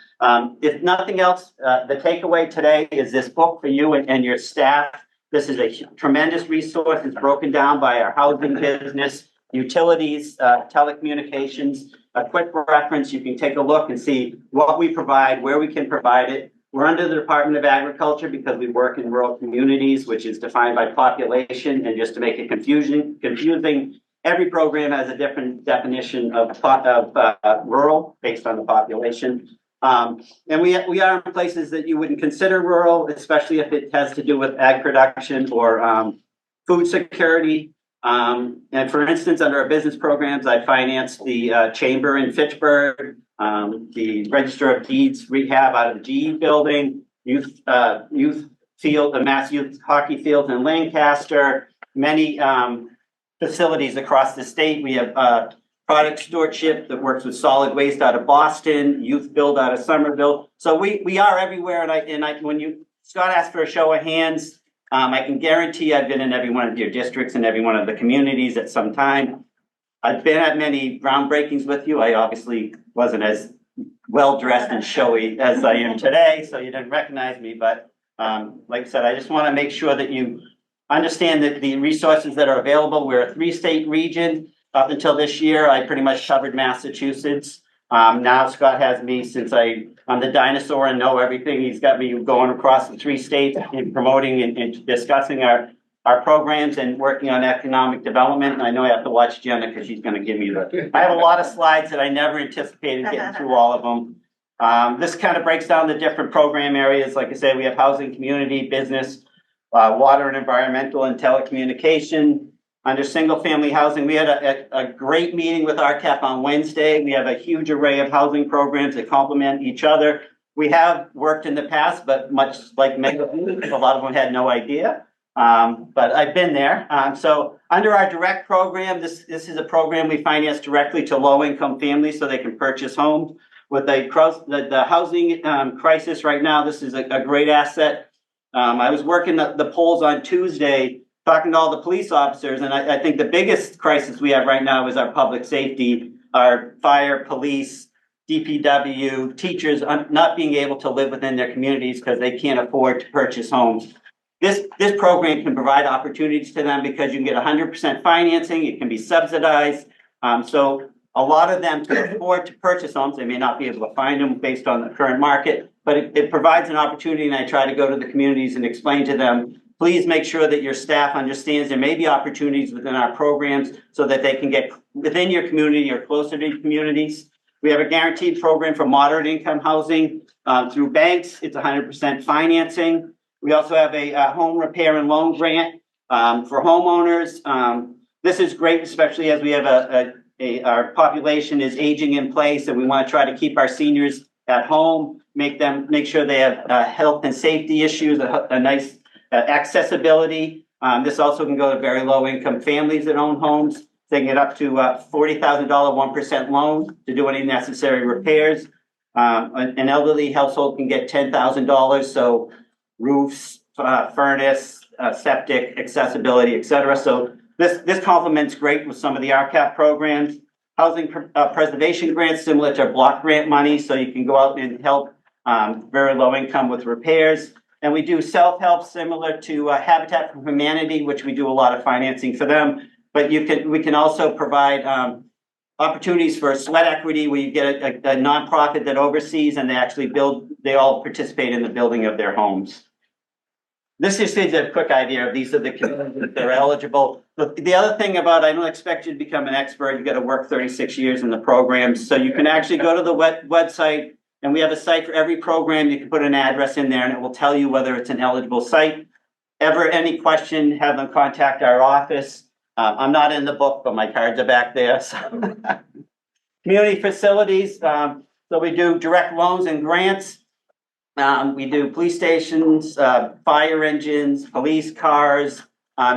If nothing else, the takeaway today is this book for you and your staff. This is a tremendous resource. It's broken down by our housing business, utilities, telecommunications. A quick reference, you can take a look and see what we provide, where we can provide it. We're under the Department of Agriculture because we work in rural communities, which is defined by population. And just to make it confusing, every program has a different definition of rural based on the population. And we are in places that you wouldn't consider rural, especially if it has to do with ag production or food security. And for instance, under our business programs, I financed the chamber in Fitchburg, the Register of Deeds rehab out of the GE building, youth field, the Mass Youth Hockey Field in Lancaster, many facilities across the state. We have product stewardship that works with solid waste out of Boston, youth build out of Somerville. So we are everywhere. And when Scott asked for a show of hands, I can guarantee I've been in every one of your districts and every one of the communities at some time. I've been at many groundbreakings with you. I obviously wasn't as well-dressed and showy as I am today, so you didn't recognize me. But like I said, I just want to make sure that you understand that the resources that are available. We're a 3-state region. Up until this year, I pretty much covered Massachusetts. Now Scott has me, since I'm the dinosaur and know everything. He's got me going across the 3 states and promoting and discussing our programs and working on economic development. And I know I have to watch Jenna because she's going to give me I have a lot of slides that I never anticipated getting through all of them. This kind of breaks down the different program areas. Like I said, we have housing, community, business, water and environmental, and telecommunication. Under single family housing, we had a great meeting with RCAP on Wednesday. We have a huge array of housing programs that complement each other. We have worked in the past, but much like many of you, a lot of them had no idea. But I've been there. So under our direct program, this is a program we finance directly to low-income families so they can purchase homes. With the housing crisis right now, this is a great asset. I was working the polls on Tuesday, talking to all the police officers, and I think the biggest crisis we have right now is our public safety, our fire, police, DPW, teachers not being able to live within their communities because they can't afford to purchase homes. This program can provide opportunities to them because you can get 100% financing, it can be subsidized. So a lot of them can afford to purchase homes. They may not be able to find them based on the current market, but it provides an opportunity, and I try to go to the communities and explain to them, please make sure that your staff understands there may be opportunities within our programs so that they can get within your community or closer to your communities. We have a guaranteed program for moderate income housing through banks. It's 100% financing. We also have a home repair and loan grant for homeowners. This is great, especially as we have our population is aging in place, and we want to try to keep our seniors at home, make sure they have health and safety issues, a nice accessibility. This also can go to very low income families that own homes. They can get up to $40,000 1% loan to do any necessary repairs. An elderly household can get $10,000, so roofs, furnace, septic, accessibility, etc. So this complements great with some of the RCAP programs. Housing preservation grants, similar to block grant money, so you can go out and help very low income with repairs. And we do self-help similar to Habitat for Humanity, which we do a lot of financing for them. But we can also provide opportunities for sweat equity, where you get a nonprofit that oversees and they all participate in the building of their homes. This just gives you a quick idea of these are the communities that they're eligible. The other thing about, I don't expect you to become an expert, you got to work 36 years in the programs. So you can actually go to the website, and we have a site for every program. You can put an address in there and it will tell you whether it's an eligible site. Any question, have them contact our office. I'm not in the book, but my cards are back there. So. Community facilities, so we do direct loans and grants. We do police stations, fire engines, police cars,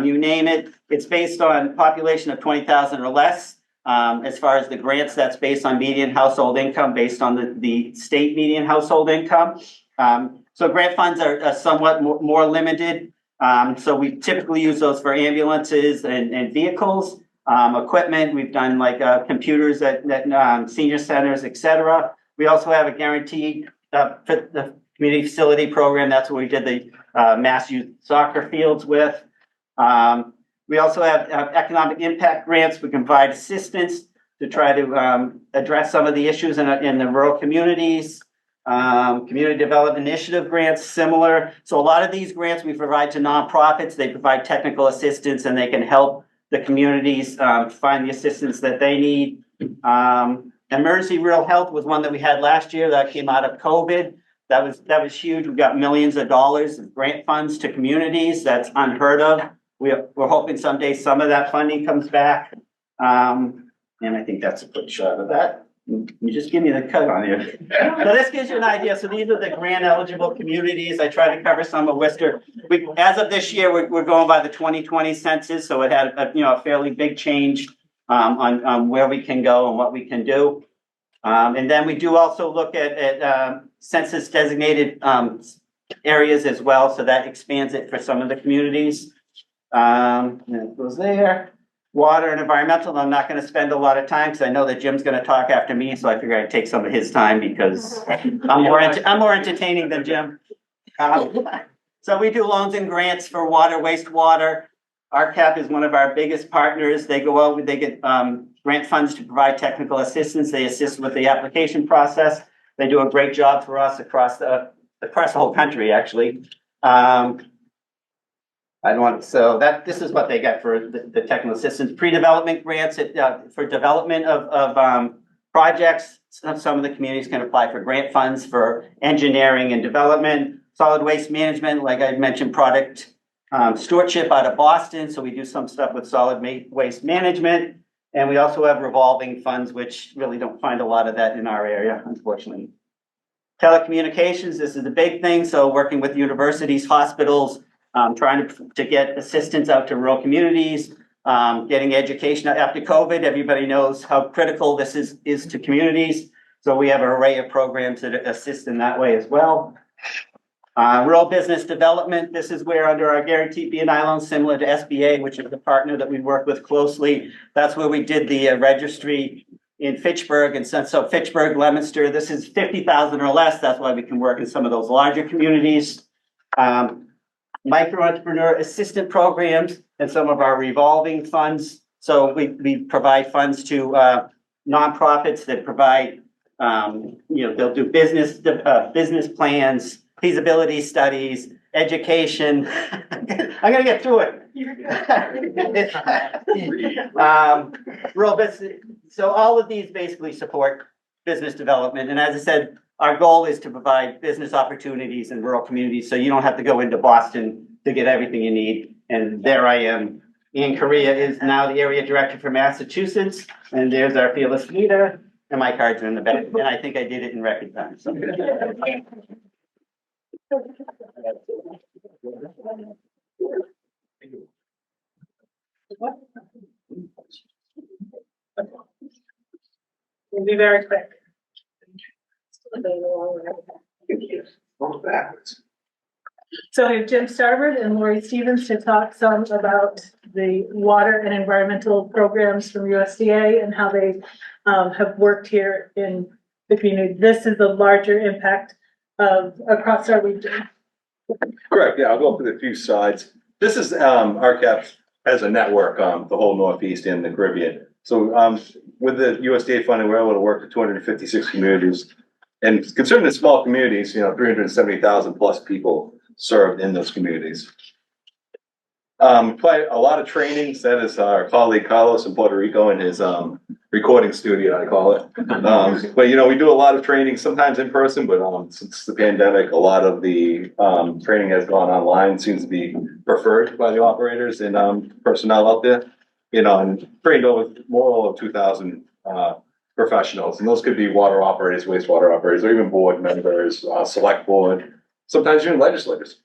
you name it. It's based on population of 20,000 or less. As far as the grants, that's based on median household income, based on the state median household income. So grant funds are somewhat more limited. So we typically use those for ambulances and vehicles, equipment. We've done like computers at senior centers, etc. We also have a guaranteed for the community facility program. That's what we did the Mass Youth Soccer fields with. We also have economic impact grants. We can provide assistance to try to address some of the issues in the rural communities. Community Development Initiative grants, similar. So a lot of these grants we provide to nonprofits. They provide technical assistance, and they can help the communities find the assistance that they need. Emergency Rural Health was one that we had last year that came out of COVID. That was huge. We got millions of dollars of grant funds to communities. That's unheard of. We're hoping someday some of that funding comes back. And I think that's a quick shot of that. You just give me the cut on here. So this gives you an idea. So these are the grant eligible communities. I try to cover some of Worcester. As of this year, we're going by the 2020 census. So it had a fairly big change on where we can go and what we can do. And then we do also look at census designated areas as well. So that expands it for some of the communities. And it goes there. Water and environmental, I'm not going to spend a lot of time because I know that Jim's going to talk after me, so I figure I'd take some of his time because I'm more entertaining than Jim. So we do loans and grants for water, wastewater. RCAP is one of our biggest partners. They go out, they get grant funds to provide technical assistance. They assist with the application process. They do a great job for us across the whole country, actually. This is what they get for the technical assistance. Pre-development grants for development of projects. Some of the communities can apply for grant funds for engineering and development. Solid waste management, like I mentioned, product stewardship out of Boston. So we do some stuff with solid waste management. And we also have revolving funds, which really don't find a lot of that in our area, unfortunately. Telecommunications, this is the big thing. So working with universities, hospitals, trying to get assistance out to rural communities, getting education after COVID. Everybody knows how critical this is to communities. So we have an array of programs that assist in that way as well. Rural business development, this is where under our guaranteed B&I loans, similar to SBA, which is the partner that we work with closely, that's where we did the registry in Fitchburg. And so Fitchburg, Leominster, this is 50,000 or less. That's why we can work in some of those larger communities. Micro entrepreneur assistant programs and some of our revolving funds. So we provide funds to nonprofits that provide, they'll do business plans, feasibility studies, education. I'm gonna get through it. Rural business. So all of these basically support business development. And as I said, our goal is to provide business opportunities in rural communities, so you don't have to go into Boston to get everything you need. And there I am. Ian Correa is now the area director for Massachusetts, and there's our fearless leader, and my cards are in the back. And I think I did it in record time. So. We'll be very quick. So we have Jim Starboard and Lori Stevens to talk some about the water and environmental programs from USDA and how they have worked here in the community. This is the larger impact of across our region. Correct, yeah, I'll go through the few sides. This is RCAP as a network, the whole Northeast and the Caribbean. So with the USDA funding, we're able to work with 256 communities. And considering the small communities, 370,000 plus people served in those communities. Quite a lot of trainings. That is our colleague Carlos in Puerto Rico in his recording studio, I call it. But we do a lot of training, sometimes in person, but since the pandemic, a lot of the training has gone online, seems to be preferred by the operators and personnel out there. And trained over more than 2,000 professionals, and those could be water operators, wastewater operators, or even board members, select board, sometimes even legislators.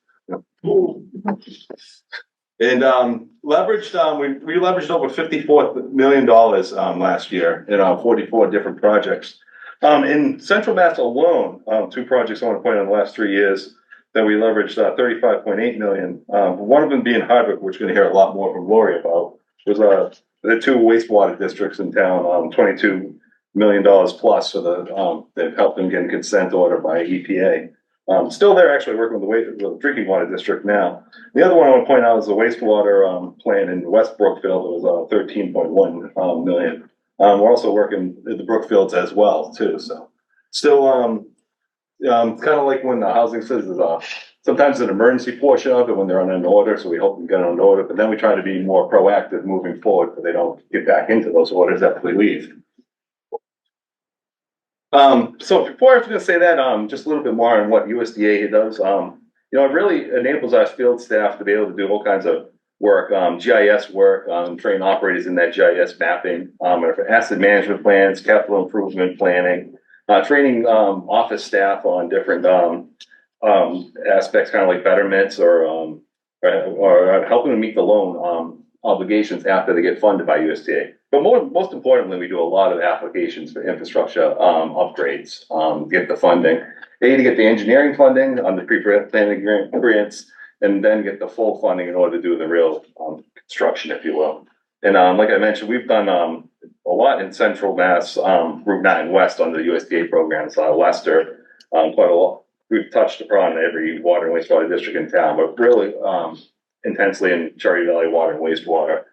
And leveraged, we leveraged over $54 million last year in 44 different projects. In Central Mass alone, 2 projects I want to point out in the last 3 years that we leveraged 35.8 million. One of them being Hardwick, which we're going to hear a lot more from Lori about, was the 2 wastewater districts in town, $22 million plus for they've helped them get a consent order by EPA. Still they're actually working with the drinking water district now. The other one I want to point out is the wastewater plant in West Brookfield. It was 13.1 million. We're also working at the Brookfields as well too. So still kind of like when the housing says is sometimes an emergency portion of it when they're on an order, so we help them get on an order, but then we try to be more proactive moving forward so they don't get back into those orders after we leave. So before I was going to say that, just a little bit more on what USDA does. It really enables our field staff to be able to do all kinds of work, GIS work, train operators in that GIS mapping, asset management plans, capital improvement planning, training office staff on different aspects, kind of like betterments or helping them meet the loan obligations after they get funded by USDA. But most importantly, we do a lot of applications for infrastructure upgrades, get the funding. To get the engineering funding on the pre-planning grants, and then get the full funding in order to do the real construction, if you will. And like I mentioned, we've done a lot in Central Mass, Route 9 West under the USDA programs, Leicester, quite a lot. We've touched upon every water and wastewater district in town, but really intensely in Cherry Valley Water and Wastewater.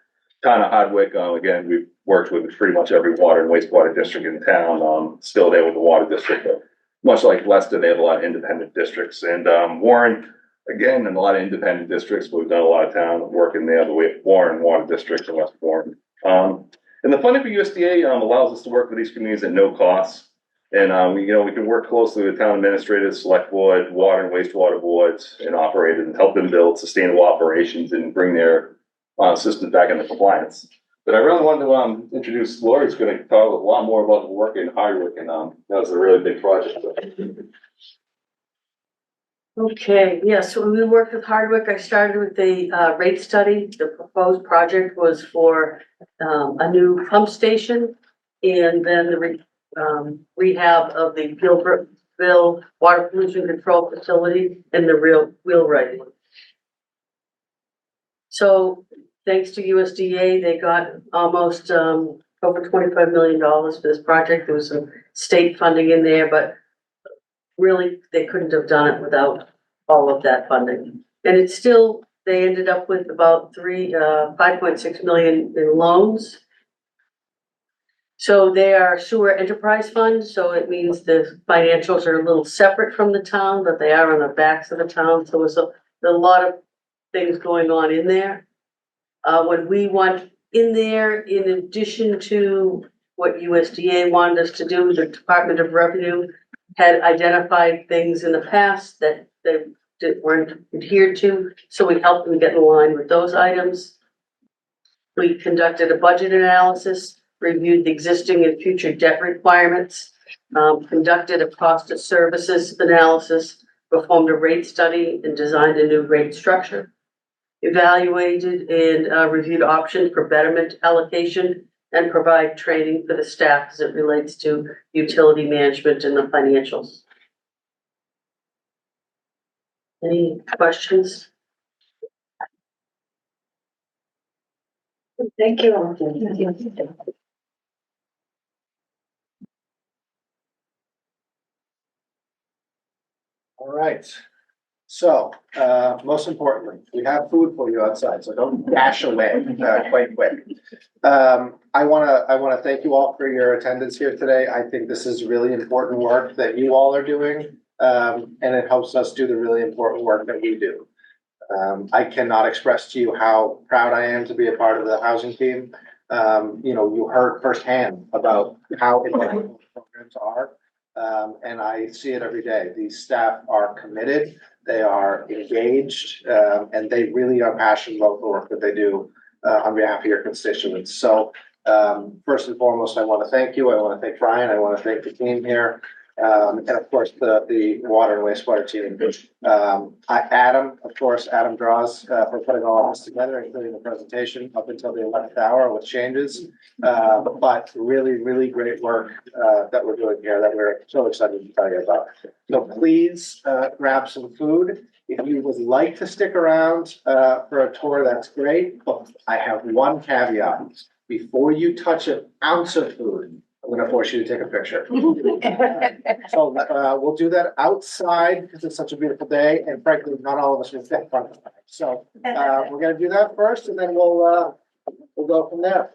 Town of Hardwick, again, we've worked with pretty much every water and wastewater district in town, still there with the water district. But much like Leicester, they have a lot of independent districts. And Warren, again, in a lot of independent districts, but we've done a lot of town work in there, the Warren Water District and West Warren. And the funding for USDA allows us to work with these communities at no cost. And we can work closely with town administrators, select board, water and wastewater boards, and operators, and help them build sustainable operations and bring their systems back into compliance. But I really wanted to introduce Lori, who's going to talk a lot more about the work in Hardwick, and that was a really big project. Okay, yes, so we worked with Hardwick. I started with the rate study. The proposed project was for a new pump station and then the rehab of the Gilbertville Water Pollution Control Facility and the wheelwright. So thanks to USDA, they got almost over $25 million for this project. There was some state funding in there, but really, they couldn't have done it without all of that funding. And it's still, they ended up with about 5.6 million in loans. So they are sewer enterprise fund, so it means the financials are a little separate from the town, but they are on the backs of the town, so it's a lot of things going on in there. When we want in there, in addition to what USDA wanted us to do, the Department of Revenue had identified things in the past that they weren't adhered to, so we helped them get in line with those items. We conducted a budget analysis, reviewed the existing and future debt requirements, conducted a cost of services analysis, performed a rate study, and designed a new rate structure. Evaluated and reviewed options for betterment allocation and provide training for the staff as it relates to utility management and the financials. Any questions? Thank you. All right. So, most importantly, we have food for you outside, so don't dash away quite quick. I wanna thank you all for your attendance here today. I think this is really important work that you all are doing, and it helps us do the really important work that we do. I cannot express to you how proud I am to be a part of the housing team. You heard firsthand about how important programs are. And I see it every day. These staff are committed, they are engaged, and they really are passionate about the work that they do on behalf of your constituents. So first and foremost, I want to thank you. I want to thank Brian. I want to thank the team here. And of course, the water and wastewater team. Adam, of course, Adam Draws for putting all of this together, including the presentation up until the 11th hour with changes. But really, really great work that we're doing here that we're so excited to tell you about. So please grab some food. If you would like to stick around for a tour, that's great. But I have one caveat. Before you touch an ounce of food, I'm gonna force you to take a picture. So we'll do that outside because it's such a beautiful day, and frankly, not all of us will fit in front of it. So we're gonna do that first, and then we'll go from there.